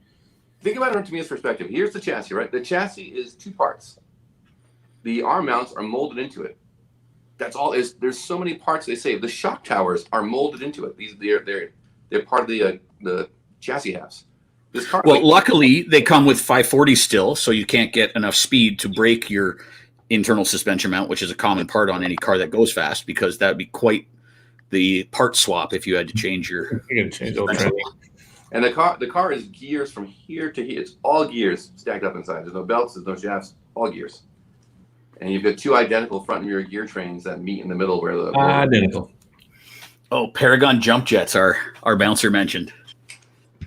Think about it from Tamiya's perspective. Here's the chassis, right? The chassis is two parts. The arm mounts are molded into it. That's all. There's so many parts they save. The shock towers are molded into it. They're part of the chassis halves. This car. Luckily they come with 540 still, so you can't get enough speed to break your internal suspension mount, which is a common part on any car that goes fast, because that would be quite the part swap if you had to change your. You're gonna change old training. And the car is gears from here to here. It's all gears stacked up inside. There's no belts, there's no shafts, all gears. And you've got two identical front and rear gear trains that meet in the middle where the identical. Oh, Paragon jump jets our bouncer mentioned.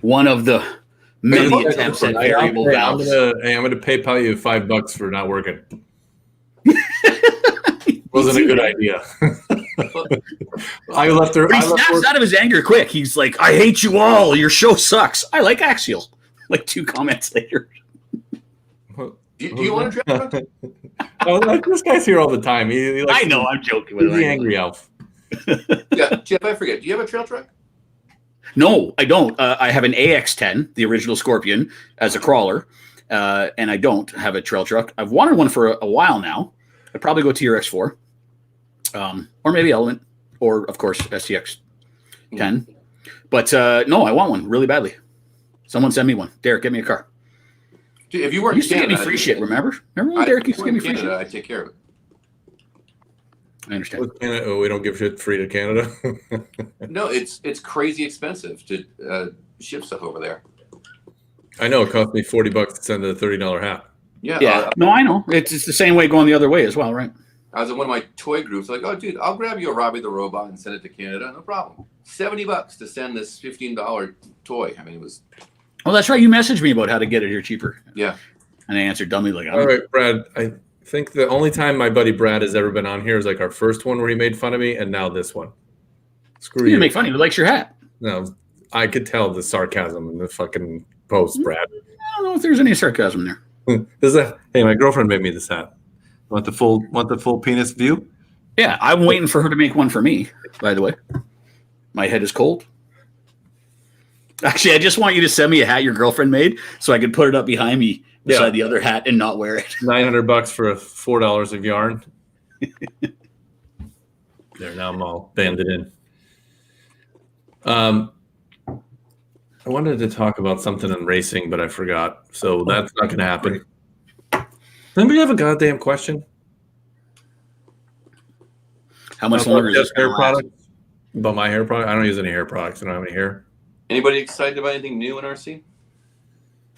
One of the many attempts at variable valves. I'm gonna PayPal you $5 for not working. Wasn't a good idea. I left her. But he snaps out of his anger quick. He's like, "I hate you all. Your show sucks. I like Axial." Like 2 comments later. Do you want to drive? Oh, this guy's here all the time. I know. I'm joking. He's the angry elf. Yeah, Jeff. I forget. Do you have a trail truck? No, I don't. I have an AX10, the original Scorpion, as a crawler, and I don't have a trail truck. I've wanted one for a while now. I'd probably go TRX4. Or maybe Element, or of course STX 10. But no, I want one really badly. Someone send me one. Derek, get me a car. Dude, if you weren't, You used to get me free shit. Remember when Derek used to give me free shit? I take care of it. I understand. Oh, we don't give shit free to Canada. No, it's crazy expensive to ship stuff over there. I know it cost me $40 to send a $30 hat. Yeah. No, I know. It's the same way going the other way as well, right? I was in one of my toy groups, like, oh, dude, I'll grab you a Robbie the Robot and send it to Canada. No problem. $70 to send this $15 toy. I mean, it was. Oh, that's right. You messaged me about how to get it here cheaper. Yeah. And I answered dumbly like, all right, Brad. I think the only time my buddy Brad has ever been on here is like our first one where he made fun of me, and now this one. Screw you. Make fun of you. He likes your hat. No, I could tell the sarcasm in the fucking post, Brad. I don't know if there's any sarcasm there. Hey, my girlfriend made me this hat. Want the full penis view? Yeah, I'm waiting for her to make one for me, by the way. My head is cold. Actually, I just want you to send me a hat your girlfriend made so I can put it up behind me beside the other hat and not wear it. $900 for $4 of yarn. There, now I'm all banded in. I wanted to talk about something in racing, but I forgot. So that's not going to happen. Anybody have a goddamn question? How much longer is this hair product? About my hair product? I don't use any hair products. I don't have any hair. Anybody excited about anything new in RC?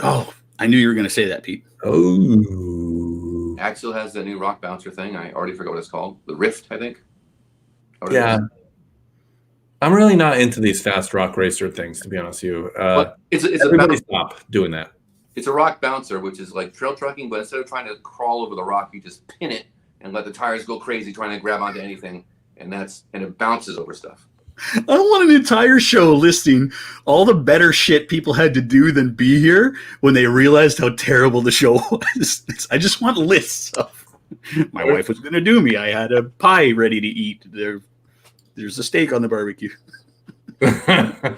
Oh, I knew you were going to say that, Pete. Oh. Axel has the new rock bouncer thing. I already forgot what it's called. The Rift, I think. Yeah. I'm really not into these fast rock racer things, to be honest with you. Everybody stop doing that. It's a rock bouncer, which is like trail trucking, but instead of trying to crawl over the rock, you just pin it and let the tires go crazy trying to grab onto anything, and it bounces over stuff. I want an entire show listing all the better shit people had to do than be here when they realized how terrible the show was. I just want lists of my wife was going to do me. I had a pie ready to eat. There's a steak on the barbecue. I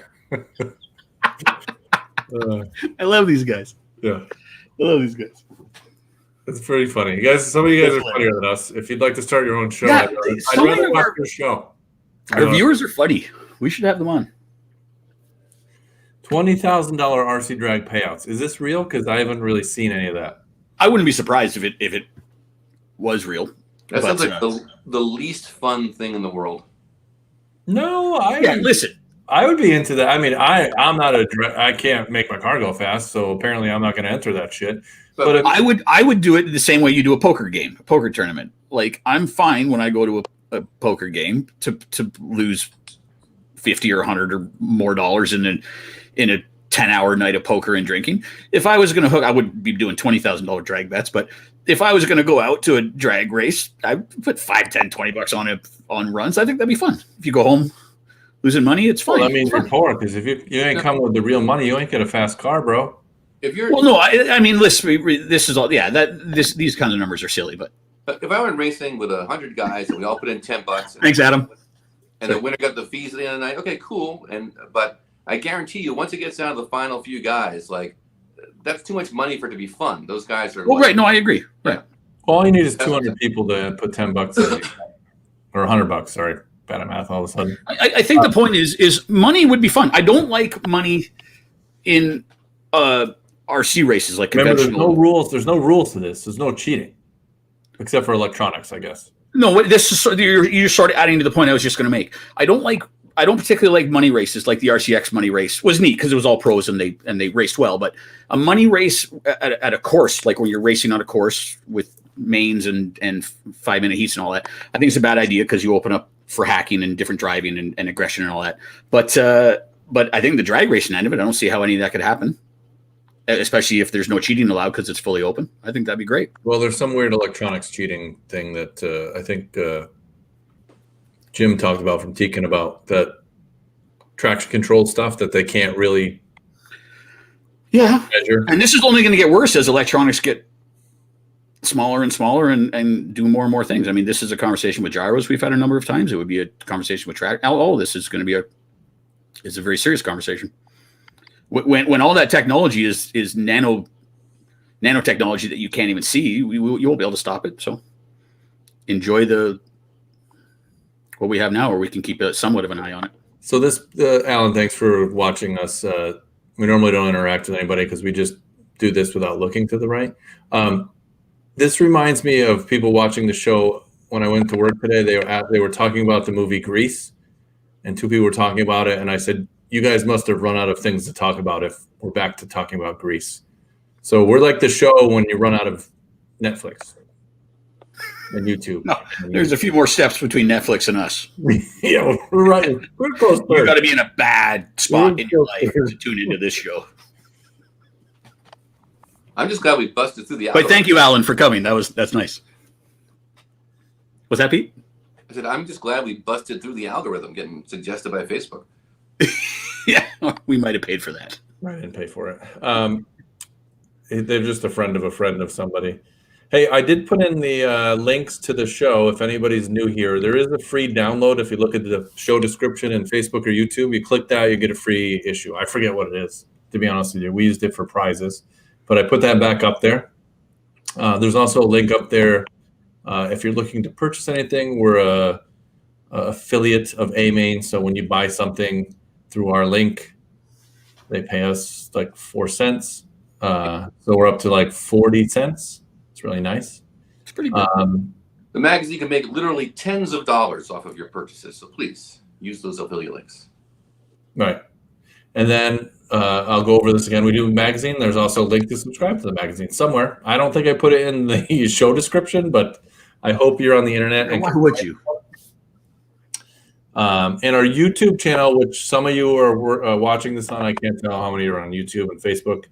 love these guys. Yeah. I love these guys. It's pretty funny. You guys, some of you guys are funnier than us. If you'd like to start your own show, Yeah, I'd rather watch your show. Our viewers are funny. We should have them on. $20,000 RC drag payouts. Is this real? Because I haven't really seen any of that. I wouldn't be surprised if it was real. That sounds like the least fun thing in the world. No, listen. I would be into that. I mean, I'm not I can't make my car go fast, so apparently I'm not going to enter that shit. But I would do it the same way you do a poker game, a poker tournament. Like, I'm fine when I go to a poker game to lose 50 or 100 or more dollars in a 10-hour night of poker and drinking. If I was going to hook, I would be doing $20,000 drag bets, but if I was going to go out to a drag race, I'd put $5, $10, $20 on runs. I think that'd be fun. If you go home losing money, it's fine. Well, that means you're poor, because if you ain't coming with the real money, you ain't get a fast car, bro. If you're I mean, listen, this is all. Yeah, these kinds of numbers are silly, but if I went racing with 100 guys and we all put in $10, thanks, Adam, and the winner got the fees at the end of the night, okay, cool. But I guarantee you, once it gets down to the final few guys, like, that's too much money for it to be fun. Those guys are right. No, I agree. Right. All you need is 200 people to put $10 in, or $100. Sorry, bad at math all of a sudden. I think the point is money would be fun. I don't like money in RC races like Remember, conventional. there's no rules. There's no rules to this. There's no cheating, except for electronics, I guess. No, this is you're sort of adding to the point I was just going to make. I don't particularly like money races. Like the RCX money race was neat because it was all pros and they raced well. But a money race at a course, like when you're racing on a course with mains and 5-minute heats and all that, I think it's a bad idea because you open up for hacking and different driving and aggression and all that. But I think the drag racing end of it, I don't see how any of that could happen, especially if there's no cheating allowed because it's fully open. I think that'd be great. Well, there's some weird electronics cheating thing that I think Jim talked about from Tekin about that traction control stuff that they can't really measure. And this is only going to get worse as electronics get smaller and smaller and do more and more things. I mean, this is a conversation with gyros we've had a number of times. It would be a conversation with track. All this is going to be it's a very serious conversation. When all that technology is nanotechnology that you can't even see, you won't be able to stop it. So enjoy what we have now, or we can keep somewhat of an eye on it. So this, Alan, thanks for watching us. We normally don't interact with anybody because we just do this without looking to the right. This reminds me of people watching the show. When I went to work today, they were talking about the movie Grease, and two people were talking about it, and I said, you guys must have run out of things to talk about if we're back to talking about Grease. So we're like the show when you run out of Netflix and YouTube. No, there's a few more steps between Netflix and us. Yeah, we're right. We're close. You've got to be in a bad spot in your life to tune into this show. I'm just glad we busted through the But thank you, Alan, for coming. That's nice. What's that, Pete? I said, I'm just glad we busted through the algorithm getting suggested by Facebook. Yeah, we might have paid for that. I didn't pay for it. They're just a friend of somebody. Hey, I did put in the links to the show. If anybody's new here, there is a free download. If you look at the show description in Facebook or YouTube, you click that, you get a free issue. I forget what it is, to be honest with you. We used it for prizes, but I put that back up there. There's also a link up there. If you're looking to purchase anything, we're a affiliate of A-Main. So when you buy something through our link, they pay us like 4 cents. So we're up to like 40 cents. It's really nice. It's pretty good. The magazine can make literally tens of dollars off of your purchases. So please use those affiliate links. Right. And then I'll go over this again. We do a magazine. There's also a link to subscribe to the magazine somewhere. I don't think I put it in the show description, but I hope you're on the internet. And why would you? And our YouTube channel, which some of you are watching this on, I can't tell how many are on YouTube and Facebook.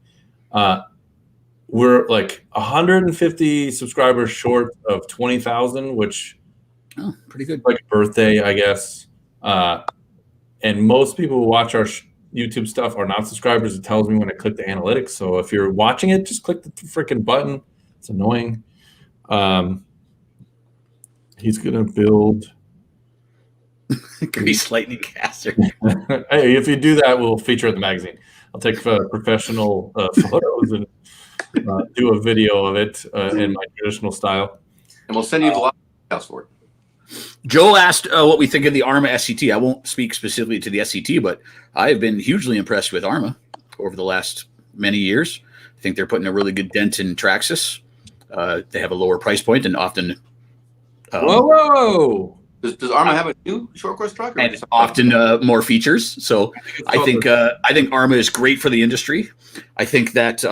We're like 150 subscribers short of 20,000, which pretty good. Like a birthday, I guess. And most people who watch our YouTube stuff are not subscribers. It tells me when I click the analytics. So if you're watching it, just click the freaking button. It's annoying. He's gonna build. Grease lightning caster. Hey, if you do that, we'll feature it in the magazine. I'll take professional photos and do a video of it in my traditional style. And we'll send you the house for it. Joe asked what we think of the Arma SCT. I won't speak specifically to the SCT, but I have been hugely impressed with Arma over the last many years. I think they're putting a really good dent in Traxxas. They have a lower price point and often. Whoa! Does Arma have a new short course truck? And often more features. So I think Arma is great for the industry. I think that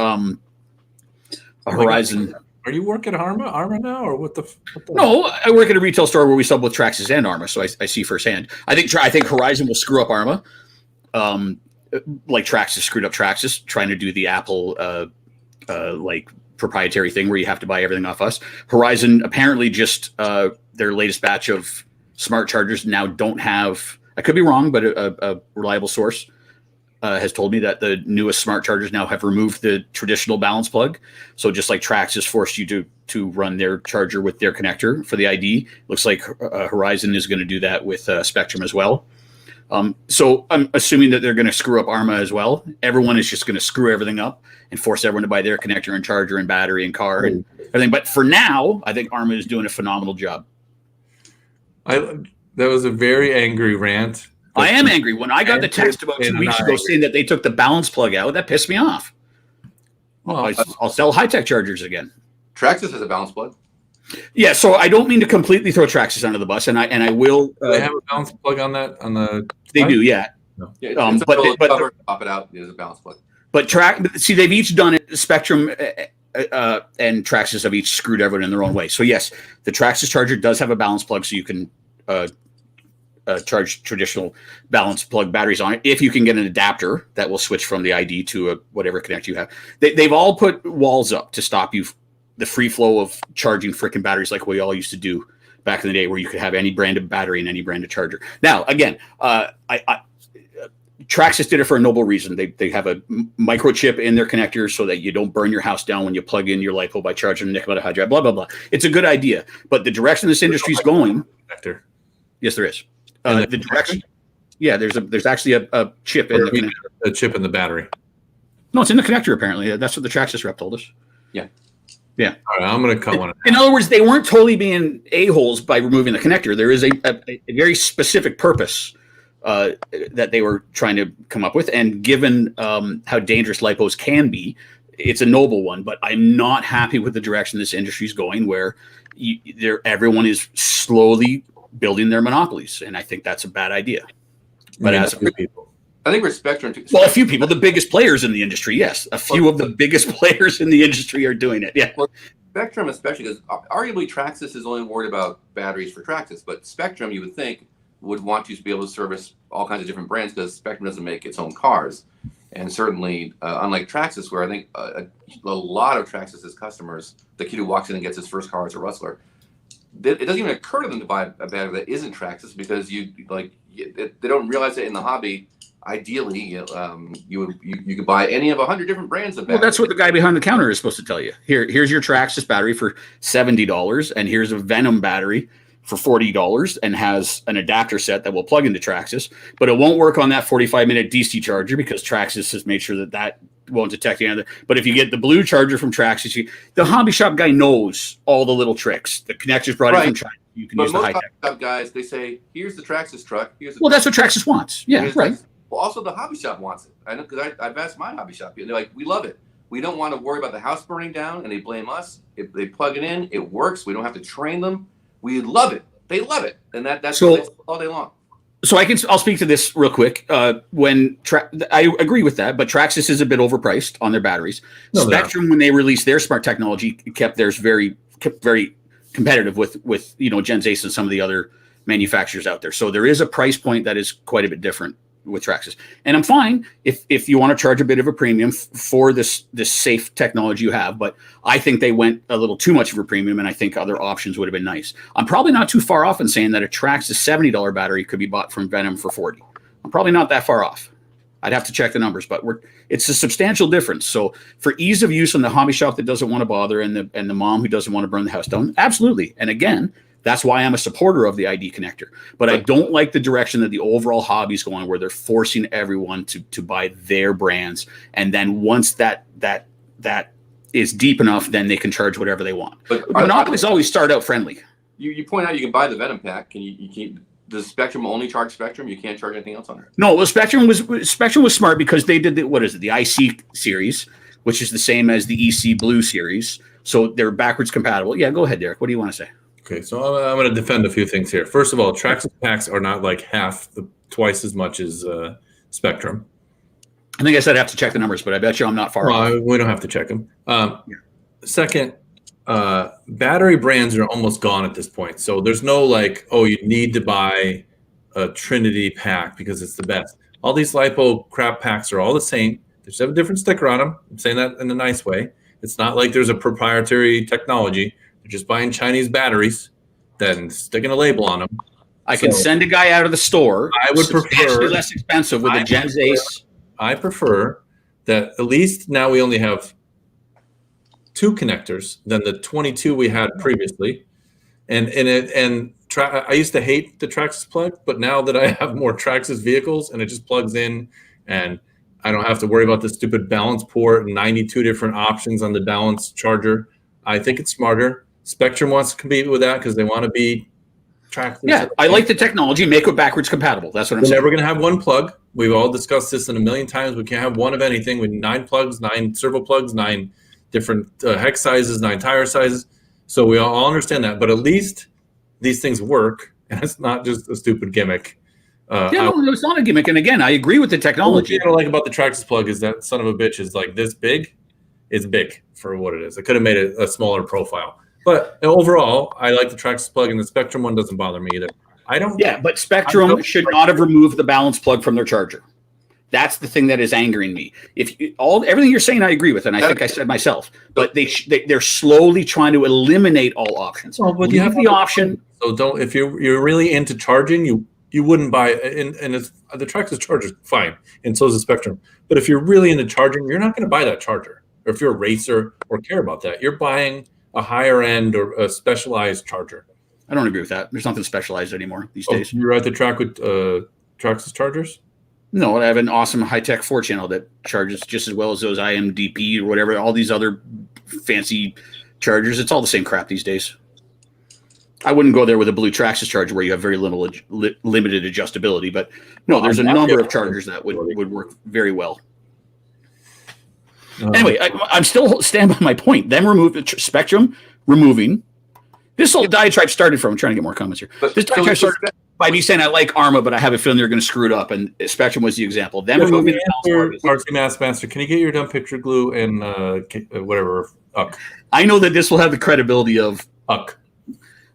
Horizon. Are you working at Arma now, or what the? No, I work at a retail store where we sub with Traxxas and Arma, so I see firsthand. I think Horizon will screw up Arma, like Traxxas screwed up Traxxas, trying to do the Apple like proprietary thing where you have to buy everything off us. Horizon apparently just their latest batch of smart chargers now don't have. I could be wrong, but a reliable source has told me that the newest smart chargers now have removed the traditional balance plug. So just like Traxxas forced you to run their charger with their connector for the ID, looks like Horizon is going to do that with Spectrum as well. So I'm assuming that they're going to screw up Arma as well. Everyone is just going to screw everything up and force everyone to buy their connector and charger and battery and car and everything. But for now, I think Arma is doing a phenomenal job. That was a very angry rant. I am angry. When I got the text about 2 weeks ago saying that they took the balance plug out, that pissed me off. Well, I'll sell high-tech chargers again. Traxxas has a balance plug. Yeah, so I don't mean to completely throw Traxxas under the bus, and I will. They have a balance plug on that They do, yeah. No. But pop it out. There's a balance plug. But see, they've each done it. Spectrum and Traxxas have each screwed everyone in their own way. So yes, the Traxxas charger does have a balance plug, so you can charge traditional balance plug batteries on it. If you can get an adapter that will switch from the ID to whatever connector you have, they've all put walls up to stop you the free flow of charging frickin' batteries like we all used to do back in the day, where you could have any brand of battery and any brand of charger. Now, again, Traxxas did it for a noble reason. They have a microchip in their connector so that you don't burn your house down when you plug in your LiPo by charging nickel metal hydride, blah, blah, blah. It's a good idea. But the direction this industry is going. Connector. Yes, there is. The direction. Yeah, there's actually a chip in the connector. A chip in the battery. No, it's in the connector, apparently. That's what the Traxxas rep told us. Yeah. Yeah. All right, I'm going to cut one. In other words, they weren't totally being a-holes by removing the connector. There is a very specific purpose that they were trying to come up with. And given how dangerous LiPos can be, it's a noble one. But I'm not happy with the direction this industry is going, where everyone is slowly building their monopolies. And I think that's a bad idea. But as a few people. I think we're Spectrum. Well, a few people, the biggest players in the industry, yes. A few of the biggest players in the industry are doing it, yeah. Well, Spectrum especially, because arguably Traxxas is only worried about batteries for Traxxas, but Spectrum, you would think, would want you to be able to service all kinds of different brands, because Spectrum doesn't make its own cars. And certainly, unlike Traxxas, where I think a lot of Traxxas' customers, the kid who walks in and gets his first car as a Rustler, it doesn't even occur to them to buy a battery that isn't Traxxas, because they don't realize that in the hobby. Ideally, you could buy any of 100 different brands of batteries. Well, that's what the guy behind the counter is supposed to tell you. Here's your Traxxas battery for $70, and here's a Venom battery for $40, and has an adapter set that will plug into Traxxas, but it won't work on that 45-minute DC charger because Traxxas has made sure that won't detect the other. But if you get the blue charger from Traxxas, the hobby shop guy knows all the little tricks. The connectors brought in from China. You can use the high-tech. Most hobby shop guys, they say, "Here's the Traxxas truck." That's what Traxxas wants. Yeah, right. Well, also the hobby shop wants it. I know, because I've asked my hobby shop. They're like, "We love it. We don't want to worry about the house burning down," and they blame us. If they plug it in, it works. We don't have to train them. We love it. They love it, and that's all day long. So I'll speak to this real quick. I agree with that, but Traxxas is a bit overpriced on their batteries. No, Spectrum, when they released their smart technology, kept theirs very competitive with Gens Ace and some of the other manufacturers out there. So there is a price point that is quite a bit different with Traxxas, and I'm fine if you want to charge a bit of a premium for this safe technology you have. But I think they went a little too much of a premium, and I think other options would have been nice. I'm probably not too far off in saying that a Traxxas $70 battery could be bought from Venom for $40. I'm probably not that far off. I'd have to check the numbers, but it's a substantial difference. So for ease of use in the hobby shop that doesn't want to bother, and the mom who doesn't want to burn the house down, absolutely. And again, that's why I'm a supporter of the ID connector. But I don't like the direction that the overall hobby is going, where they're forcing everyone to buy their brands. And then once that is deep enough, then they can charge whatever they want. But monopolies always start out friendly. You point out you can buy the Venom pack. Can you keep? Does Spectrum only charge Spectrum? You can't charge anything else on it? No, well, Spectrum was smart because they did the IC series, which is the same as the EC Blue series. So they're backwards compatible. Yeah, go ahead, Derek. What do you want to say? Okay, so I'm going to defend a few things here. First of all, Traxxas packs are not like twice as much as Spectrum. I think I said I have to check the numbers, but I bet you I'm not far off. We don't have to check them. Second, battery brands are almost gone at this point. So there's no like, oh, you need to buy a Trinity pack because it's the best. All these LiPo crap packs are all the same. They just have a different sticker on them. I'm saying that in a nice way. It's not like there's a proprietary technology. They're just buying Chinese batteries, then sticking a label on them. I can send a guy out of the store. I would prefer less expensive with a Gens Ace. I prefer that at least now we only have 2 connectors than the 22 we had previously. I used to hate the Traxxas plug, but now that I have more Traxxas vehicles and it just plugs in and I don't have to worry about the stupid balance port and 92 different options on the balance charger, I think it's smarter. Spectrum wants to compete with that because they want to be Traxxas. Yeah, I like the technology. Make it backwards compatible. That's what I'm saying. We're never going to have one plug. We've all discussed this in a million times. We can't have one of anything. We need 9 plugs, 9 servo plugs, 9 different hex sizes, 9 tire sizes. So we all understand that. But at least these things work, and it's not just a stupid gimmick. It's not a gimmick. And again, I agree with the technology. What I don't like about the Traxxas plug is that son of a bitch is like this big. It's big for what it is. I could have made it a smaller profile. But overall, I like the Traxxas plug, and the Spectrum one doesn't bother me either. But Spectrum should not have removed the balance plug from their charger. That's the thing that is angering me. Everything you're saying, I agree with, and I think I said myself. But they're slowly trying to eliminate all options. Oh, but you have the option. So if you're really into charging, you wouldn't buy it. And the Traxxas charger is fine, and so is the Spectrum. But if you're really into charging, you're not going to buy that charger. Or if you're a racer or care about that, you're buying a higher end or a specialized charger. I don't agree with that. There's nothing specialized anymore these days. You're at the track with Traxxas chargers? No, I have an awesome high-tech 4-channel that charges just as well as those IMDP or whatever, all these other fancy chargers. It's all the same crap these days. I wouldn't go there with a blue Traxxas charger where you have very limited adjustability. But no, there's a number of chargers that would work very well. Anyway, I'm still stand by my point. Them Spectrum removing. This whole diatribe started from. I'm trying to get more comments here. This diatribe started by me saying I like Arma, but I have a feeling they're going to screw it up. And Spectrum was the example. Them removing. RC Master, can you get your dumb picture glue and whatever? I know that this will have the credibility of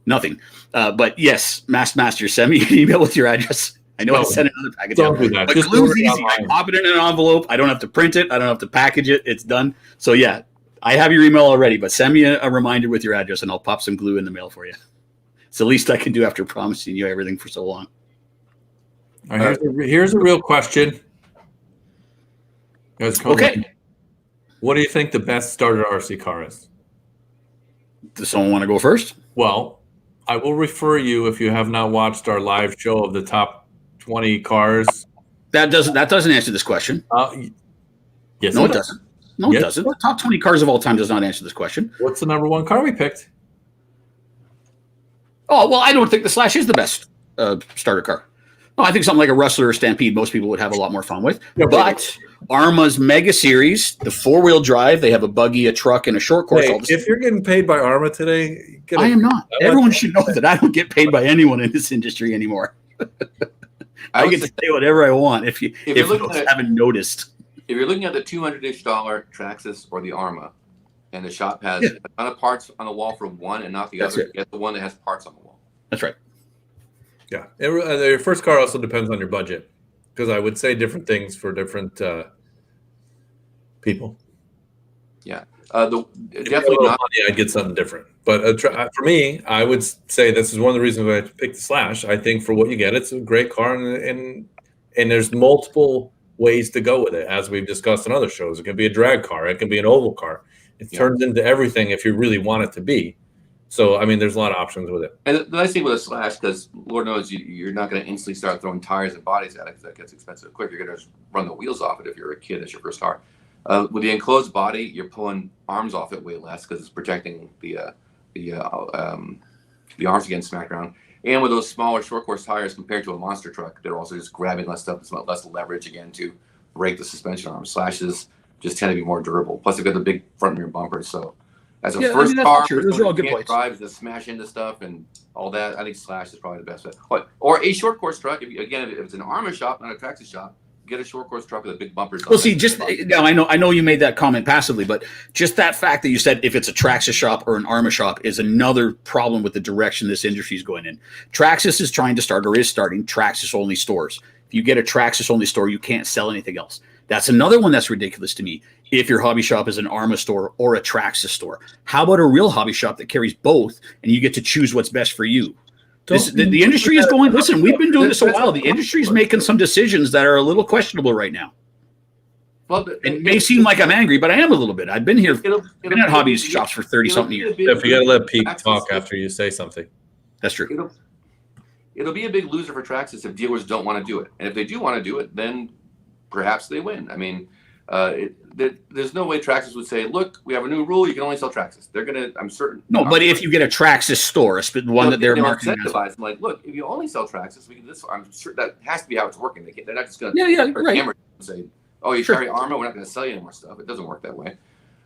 nothing. But yes, Master, send me an email with your address. I know I sent another package out. But glue's easy. I pop it in an envelope. I don't have to print it. I don't have to package it. It's done. So yeah, I have your email already, but send me a reminder with your address and I'll pop some glue in the mail for you. It's the least I can do after promising you everything for so long. All right, here's a real question. Okay. What do you think the best starter RC car is? Does someone want to go first? Well, I will refer you if you have not watched our live show of the top 20 cars. That doesn't answer this question. Yes, no, it doesn't. No, it doesn't. The top 20 cars of all time does not answer this question. What's the number 1 car we picked? Oh, well, I don't think the Slash is the best starter car. No, I think something like a Rustler or Stampede, most people would have a lot more fun with. Yeah, but Arma's Mega Series, the 4-wheel drive, they have a buggy, a truck, and a short course. Hey, if you're getting paid by Arma today, I am not. Everyone should know that I don't get paid by anyone in this industry anymore. I would get to say whatever I want if you're looking at haven't noticed. if you're looking at the $200-ish Traxxas or the Arma, and the shop has a ton of parts on the wall for one and not the That's other, it. get the one that has parts on the wall. That's right. Yeah, your first car also depends on your budget, because I would say different things for different people. Yeah, Definitely not. Money, I'd get something different. But for me, I would say this is one of the reasons why I picked the Slash. I think for what you get, it's a great car, and there's multiple ways to go with it, as we've discussed in other shows. It can be a drag car, it can be an oval car. It turns into everything if you really want it to be. So, I mean, there's a lot of options with it. And the nice thing with a Slash, because Lord knows you're not going to instantly start throwing tires and bodies at it, because that gets expensive quick. You're going to run the wheels off it if you're a kid. That's your first car. With the enclosed body, you're pulling arms off it way less because it's protecting the arms against smacked around. And with those smaller short course tires compared to a monster truck, they're also just grabbing less stuff. It's less leverage again to break the suspension arms. Slashes just tend to be more durable. Plus, they've got the big front rear bumpers. So, as a first car, those are all good points. Drives to smash into stuff and all that, I think Slash is probably the best fit. Or a short course truck. If it's an Arma shop, not a Traxxas shop, get a short course truck with a big bumpers. Well, see, just now I know you made that comment passively, but just that fact that you said if it's a Traxxas shop or an Arma shop is another problem with the direction this industry is going in. Traxxas is trying to start, or is starting, Traxxas only stores. If you get a Traxxas only store, you can't sell anything else. That's another one that's ridiculous to me. If your hobby shop is an Arma store or a Traxxas store, how about a real hobby shop that carries both, and you get to choose what's best for you? The industry is going, listen, we've been doing this a while. The industry is making some decisions that are a little questionable right now. Well, it may seem like I'm angry, but I am a little bit. I've been here, been at hobby shops for 30-something years. If you got to let Pete talk after you say something. That's true. It'll be a big loser for Traxxas if dealers don't want to do it. And if they do want to do it, then perhaps they win. I mean, there's no way Traxxas would say, look, we have a new rule, you can only sell Traxxas. They're going to, I'm certain. No, but if you get a Traxxas store, one that they're marketing as. I'm like, look, if you only sell Traxxas, we can do this. I'm sure that has to be how it's working. They're not just going to right. say, oh, you carry Arma, we're not going to sell you any more stuff. It doesn't work that way.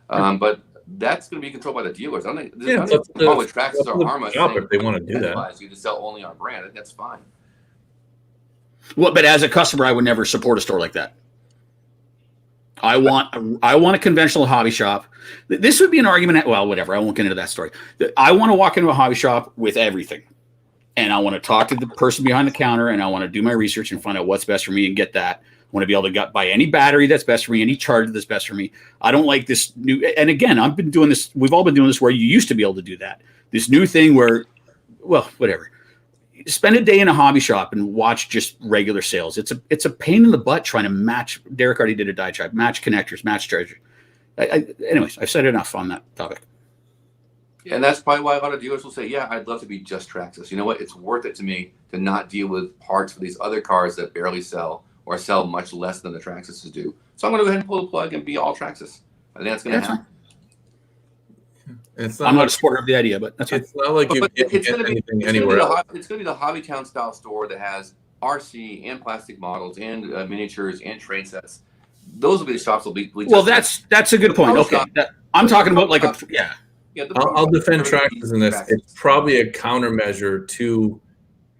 But that's going to be controlled by the dealers. I don't think there's nothing wrong with Traxxas or Arma if they want to do that. You to sell only our brand. I think that's fine. Well, but as a customer, I would never support a store like that. I want a conventional hobby shop. This would be an argument. Well, whatever. I won't get into that story. I want to walk into a hobby shop with everything, and I want to talk to the person behind the counter, and I want to do my research and find out what's best for me and get that. I want to be able to buy any battery that's best for me, any charger that's best for me. I don't like this new. And again, I've been doing this. We've all been doing this where you used to be able to do that. This new thing where, well, whatever. Spend a day in a hobby shop and watch just regular sales. It's a pain in the butt trying to match. Derek already did a diatribe. Match connectors, match chargers. Anyways, I've said enough on that topic. Yeah, and that's probably why a lot of dealers will say, yeah, I'd love to be just Traxxas. You know what? It's worth it to me to not deal with parts for these other cars that barely sell or sell much less than the Traxxas do. So I'm going to go ahead and pull the plug and be all Traxxas. I think that's going to happen. I'm not a supporter of the idea, but that's it's not like you can't get anything anywhere else. It's going to be the Hobby Town style store that has RC and plastic models and miniatures and train sets. Those will be the shops. Well, that's a good point. Okay, I'm talking about like I'll defend Traxxas in this. It's probably a countermeasure to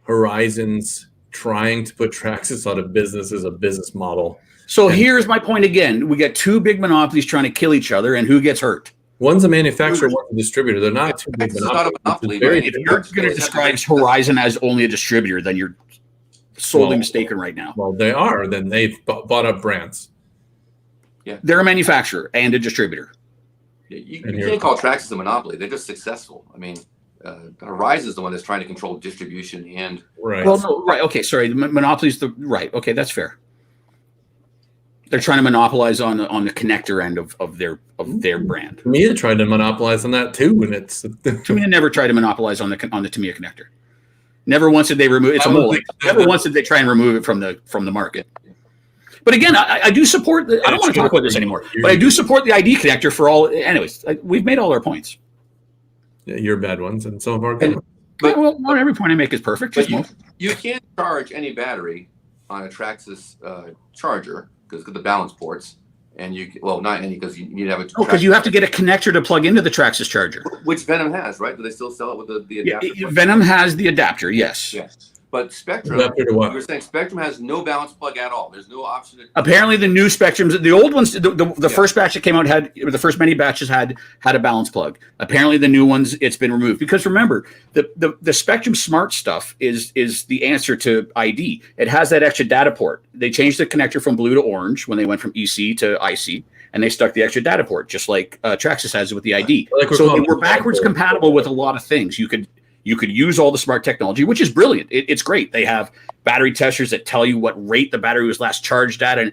Horizon's trying to put Traxxas out of business as a business model. So here's my point again. We got two big monopolies trying to kill each other, and who gets hurt? One's a manufacturer, one's a distributor. They're not two big monopolies. If you're going to describe Horizon as only a distributor, then you're sorely mistaken right now. Well, they are. Then they've bought up brands. Yeah, they're a manufacturer and a distributor. You can't call Traxxas a monopoly. They're just successful. I mean, Horizon is the one that's trying to control distribution and right. Well, no, right. Okay, sorry. The monopoly's right. Okay, that's fair. They're trying to monopolize on the connector end of their brand. Tamiya tried to monopolize on that too, and it's Tamiya never tried to monopolize on the Tamiya connector. Never once did they remove it's a mold. Never once did they try and remove it from the market. But again, I do support. I don't want to talk about this anymore. But I do support the ID connector for all. Anyways, we've made all our points. Yeah, your bad ones and some of our good ones. But well, not every point I make is perfect. But you can't charge any battery on a Traxxas charger because of the balance ports, and not any because you need to have a. Because you have to get a connector to plug into the Traxxas charger, which Venom has, right? Do they still sell it with the adapter? Venom has the adapter, yes. Yes. But Spectrum, Adapter to you what? were saying Spectrum has no balance plug at all. There's no option. Apparently, the new Spectrums, the old ones, the first batch that came out the first many batches had a balance plug. Apparently, the new ones, it's been removed because remember, the Spectrum Smart stuff is the answer to ID. It has that extra data port. They changed the connector from blue to orange when they went from EC to IC, and they stuck the extra data port, just like Traxxas has with the ID. So they were backwards compatible with a lot of things. You could use all the smart technology, which is brilliant. It's great. They have battery testers that tell you what rate the battery was last charged at. And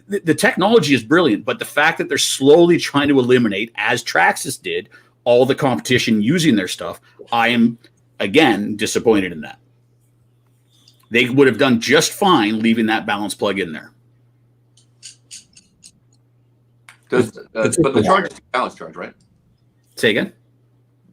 the technology is brilliant. But the fact that they're slowly trying to eliminate, as Traxxas did, all the competition using their stuff, I am, again, disappointed in that. They would have done just fine leaving that balance plug in there. But the charge is a balance charge, right? Say again?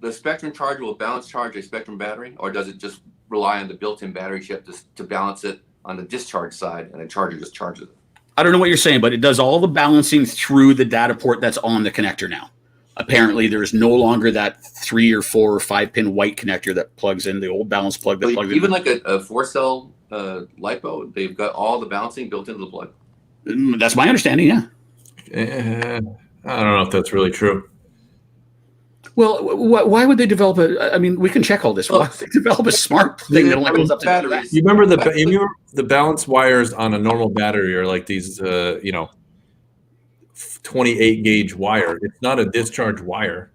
The Spectrum charger will balance charge a Spectrum battery, or does it just rely on the built-in battery chip to balance it on the discharge side, and the charger just charges it? I don't know what you're saying, but it does all the balancing through the data port that's on the connector now. Apparently, there is no longer that 3 or 4 or 5 pin white connector that plugs in the old balance plug that plugs in. Even like a 4-cell LiPo, they've got all the balancing built into the plug. That's my understanding, yeah. I don't know if that's really true. Well, why would they develop I mean, we can check all this. Why would they develp a smart thing that only goes up to batteries? You remember the balance wires on a normal battery are like these, 28 gauge wire. It's not a discharge wire.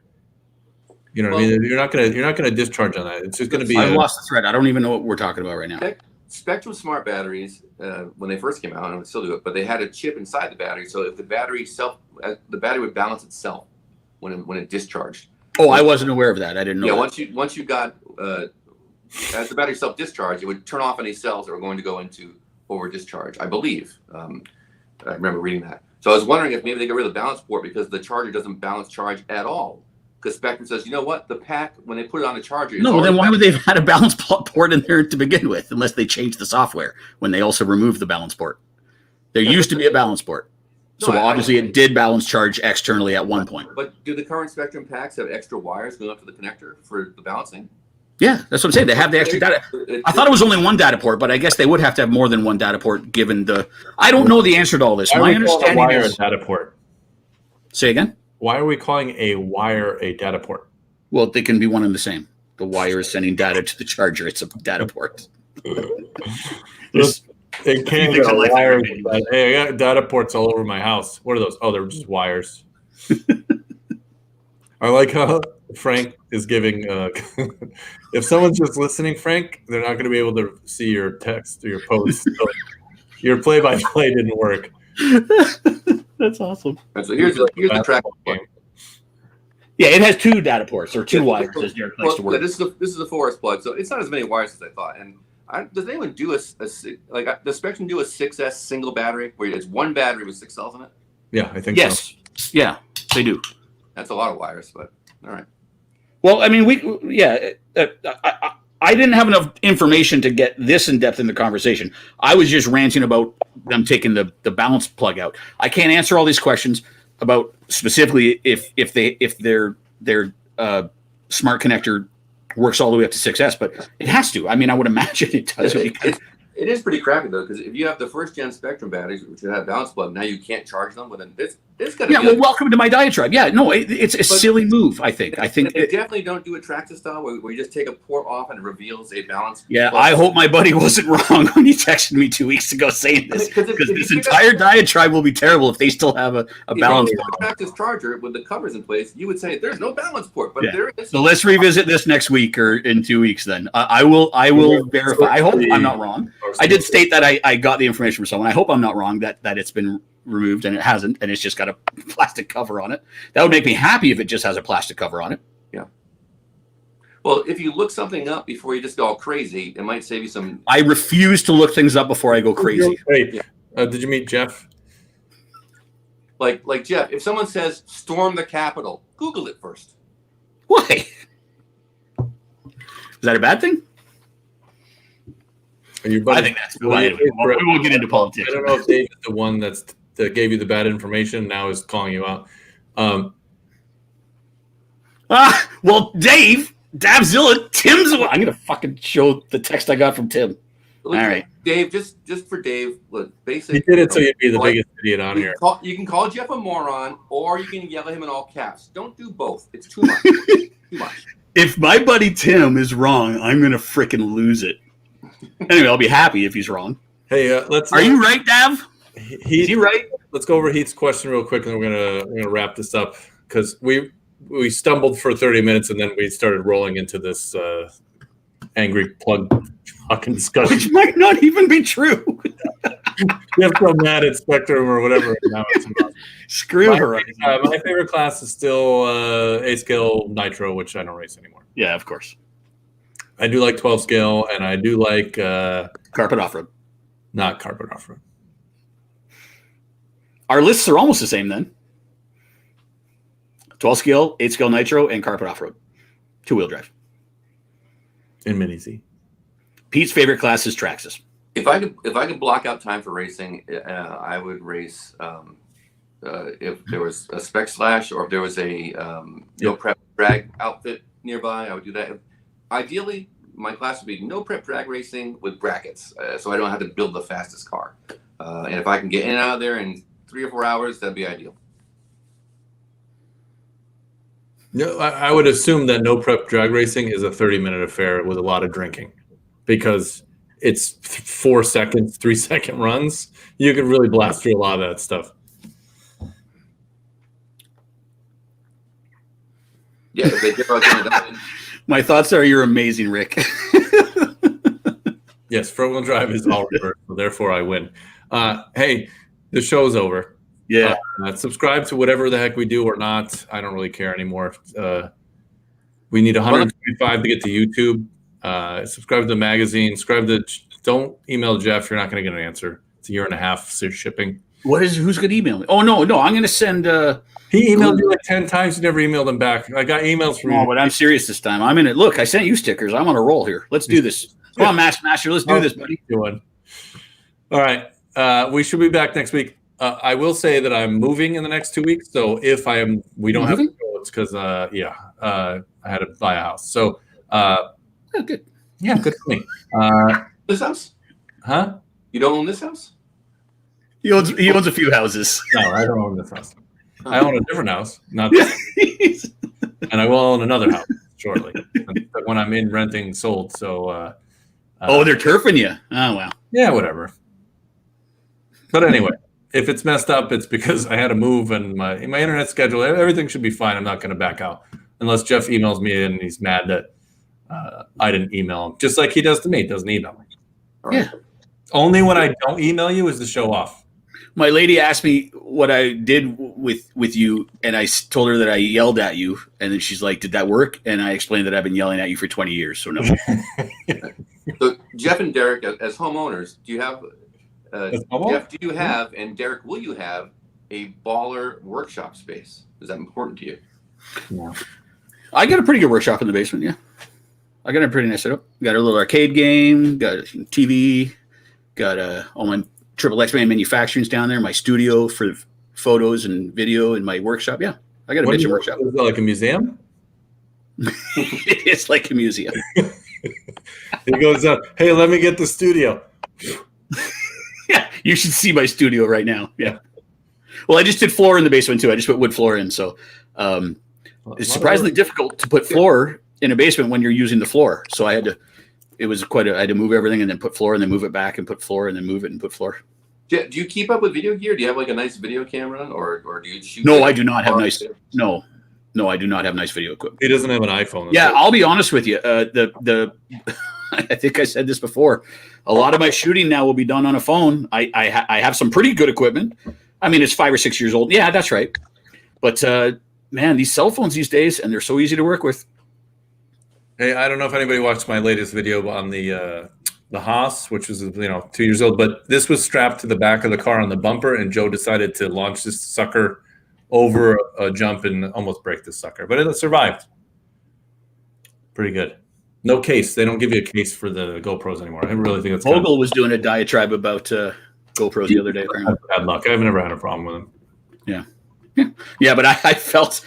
You know what I mean? You're not gonna discharge on that. It's just gonna be. I've lost the thread. I don't even know what we're talking about right now. Spectrum Smart batteries, when they first came out, and I would still do it, but they had a chip inside the battery, so if the battery would balance itself when it discharged. Oh, I wasn't aware of that. I didn't know. Yeah, that. once you got as the battery self-discharged, it would turn off any cells that were going to go into over discharge. I believe. I remember reading that. So I was wondering if maybe they got rid of the balance port because the charger doesn't balance charge at all. Because Spectrum says, you know what, the pack when they put it on the charger. No, then why would they have had a balance port in there to begin with, unless they changed the software when they also removed the balance port? There used to be a balance port. So obviously it did balance charge externally at one point. But do the current Spectrum packs have extra wires going up to the connector for the balancing? Yeah, that's what I'm saying. They have the extra data. I thought it was only one data port, but I guess they would have to have more than one data port given the. I don't know the answer to all this. My understanding is a data port. Say again? Why are we calling a wire a data port? Well, they can be one and the same. The wire is sending data to the charger. It's a data port. It can't be a wire. Hey, I got data ports all over my house. What are those? Oh, they're just wires. I like how Frank is giving. If someone's just listening, Frank, they're not going to be able to see your text or your post. So your play-by-play didn't work. That's awesome. And so here's the track. Yeah, it has 2 data ports or 2 wires, as Derek likes to work. This is a forest plug, so it's not as many wires as I thought. And does anyone do does Spectrum do a 6S single battery where it's one battery with 6 cells in it? Yeah, I think so. Yeah, they do. That's a lot of wires, but all right. Well, I mean, I didn't have enough information to get this in depth in the conversation. I was just ranting about them taking the balance plug out. I can't answer all these questions about specifically if their smart connector works all the way up to 6S, but it has to. I mean, I would imagine it does. It is pretty crappy though, because if you have the first gen Spectrum batteries, which have balance plug, now you can't charge them. Well, it's got to be. Well, welcome to my diatribe. Yeah, no, it's a silly move. I think they definitely don't do a Traxxas style where you just take a port off and it reveals a balance. Yeah, plug. I hope my buddy wasn't wrong when he texted me 2 weeks ago saying this, because this entire diatribe will be terrible if they still have a balance. If you have a Traxxas charger with the covers in place, you would say there's no balance port, but there is. So let's revisit this next week or in 2 weeks. Then I will verify. I hope I'm not wrong. I did state that I got the information from someone. I hope I'm not wrong that it's been removed, and it hasn't, and it's just got a plastic cover on it. That would make me happy if it just has a plastic cover on it. Yeah. Well, if you look something up before you just go all crazy, it might save you some. I refuse to look things up before I go crazy. Hey, did you meet Jeff? Like Jeff, if someone says storm the Capitol, Google it first. Why? Is that a bad thing? I think that's cool. We won't get into politics. I don't know if Dave is the one that gave you the bad information. Now is calling you out. Well, Dave, Dabzilla, Tim's. I'm gonna fucking show the text I got from Tim. All right, Dave. Just for Dave. Look, basically, He did it so you'd be the biggest idiot on here. You can call Jeff a moron, or you can yell at him in all caps. Don't do both. It's too much. Too much. if my buddy Tim is wrong, I'm gonna freaking lose it. Anyway, I'll be happy if he's wrong. Hey, let's. Are you right, Dav? Is he right? Let's go over Heath's question real quick, and then we're gonna wrap this up because we stumbled for 30 minutes, and then we started rolling into this angry plug fucking discussion. Which might not even be true. You have to go mad at Spectrum or whatever. Now Screw Horizon. My favorite class is still A scale Nitro, which I don't race anymore. Yeah, of course. I do like 12 scale, and I do like Carpet off-road. not carpet off-road. Our lists are almost the same then. 12 scale, 8 scale Nitro, and carpet off-road. 2-wheel drive. In Mini Z. Pete's favorite class is Traxxas. If I could block out time for racing, I would race. If there was a spec slash, or if there was a no prep drag outfit nearby, I would do that. Ideally, my class would be no prep drag racing with brackets, so I don't have to build the fastest car. And if I can get in and out of there in 3 or 4 hours, that'd be ideal. No, I would assume that no prep drag racing is a 30-minute affair with a lot of drinking, because it's 4 seconds, 3-second runs. You could really blast through a lot of that stuff. Yeah, if they give out the My thoughts are you're amazing, Rick. Yes, front-wheel drive is all reverse, so therefore I win. Hey, the show's over. Yeah. Subscribe to whatever the heck we do or not. I don't really care anymore. We need 125 to get to YouTube. Subscribe to the magazine. Don't email Jeff. You're not going to get an answer. It's 1.5 years shipping. Who's going to email me? Oh, no. I'm going to send. He emailed you like 10 times. You never emailed him back. I got emails from you. Oh, but I'm serious this time. I'm in it. Look, I sent you stickers. I'm on a roll here. Let's do this. Come on, Master. Let's do this, buddy. All right. We should be back next week. I will say that I'm moving in the next 2 weeks. So if we don't have to go, it's because, I had to buy a house. So, Good. Yeah, good for me. this house? Huh? You don't own this house? He owns a few houses. No, I don't own this house. I own a different house, not this. And I will own another house shortly when I'm in renting sold. So, they're turfing you. Oh, wow. Yeah, whatever. But anyway, if it's messed up, it's because I had to move and my internet schedule. Everything should be fine. I'm not going to back out unless Jeff emails me and he's mad that I didn't email him, just like he does to me. He doesn't email me. Yeah. Only when I don't email you is the show off. My lady asked me what I did with you, and I told her that I yelled at you, and then she's like, "Did that work?" And I explained that I've been yelling at you for 20 years, so no. So Jeff and Derek, as homeowners, do you have? Jeff, do you have, and Derek, will you have a baller workshop space? Is that important to you? No. I got a pretty good workshop in the basement. Yeah, I got a pretty nice setup. Got a little arcade game. Got a TV. Got all my Triple X-Man manufacturings down there. My studio for photos and video in my workshop. Yeah, I got a bitchin' workshop. Is that like a museum? It's like a museum. He goes, "Hey, let me get the studio." Yeah, you should see my studio right now. Yeah. Well, I just did floor in the basement too. I just put wood floor in, so it's surprisingly difficult to put floor in a basement when you're using the floor. So I had to. It was I had to move everything and then put floor and then move it back and put floor and then move it and put floor. Do you keep up with video gear? Do you have like a nice video camera, or do you shoot? No, I do not have nice. No, I do not have nice video equipment. He doesn't have an iPhone. Yeah, I'll be honest with you. The I think I said this before. A lot of my shooting now will be done on a phone. I have some pretty good equipment. I mean, it's 5 or 6 years old. Yeah, that's right. But man, these cell phones these days, and they're so easy to work with. Hey, I don't know if anybody watched my latest video on the Haas, which was 2 years old, but this was strapped to the back of the car on the bumper, and Joe decided to launch this sucker over a jump and almost break this sucker, but it survived. Pretty good. No case. They don't give you a case for the GoPros anymore. I really think it's Vogel was doing a diatribe about GoPros the other day. Bad luck. I've never had a problem with them. Yeah, but I felt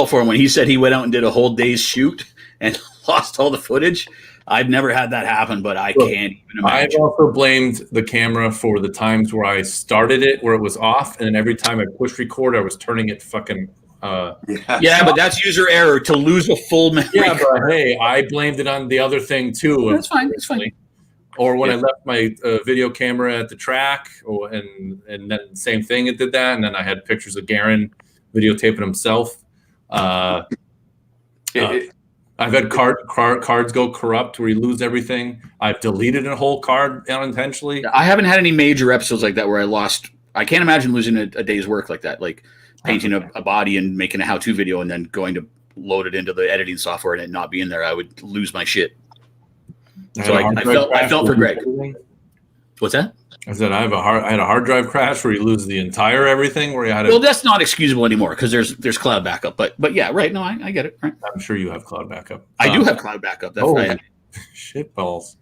for him when he said he went out and did a whole day's shoot and lost all the footage. I've never had that happen, but I Look, can't even I've imagine. also blamed the camera for the times where I started it where it was off, and then every time I pushed record, I was turning it fucking. Yeah, but that's user error to lose a full memory. Yeah, but hey, I blamed it on the other thing too. That's fine. That's fine. Or when I left my video camera at the track, and then same thing, it did that, and then I had pictures of Garen videotaping himself. I've had cards go corrupt where you lose everything. I've deleted a whole card unintentionally. I haven't had any major episodes like that where I lost. I can't imagine losing a day's work like that, like painting a body and making a how-to video and then going to load it into the editing software and it not being there. I would lose my shit. So I felt for Greg. What's that? I said I had a hard drive crash where you lose the entire everything. Where you had. Well, that's not excusable anymore because there's cloud backup. But yeah, right. No, I get it. Right. I'm sure you have cloud backup. I do have cloud backup. That's right. Shit balls.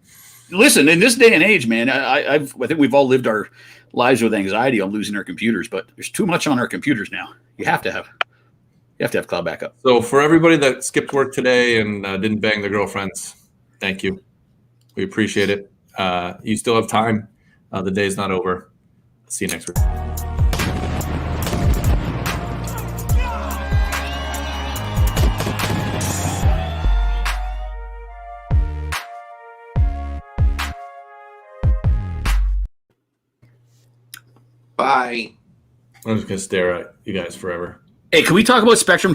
Listen, in this day and age, man, I think we've all lived our lives with anxiety on losing our computers, but there's too much on our computers now. You have to have cloud backup. So for everybody that skipped work today and didn't bang their girlfriends, thank you. We appreciate it. You still have time. The day's not over. See you next week. Bye. I'm just going to stare at you guys forever. Hey, can we talk about Spectrum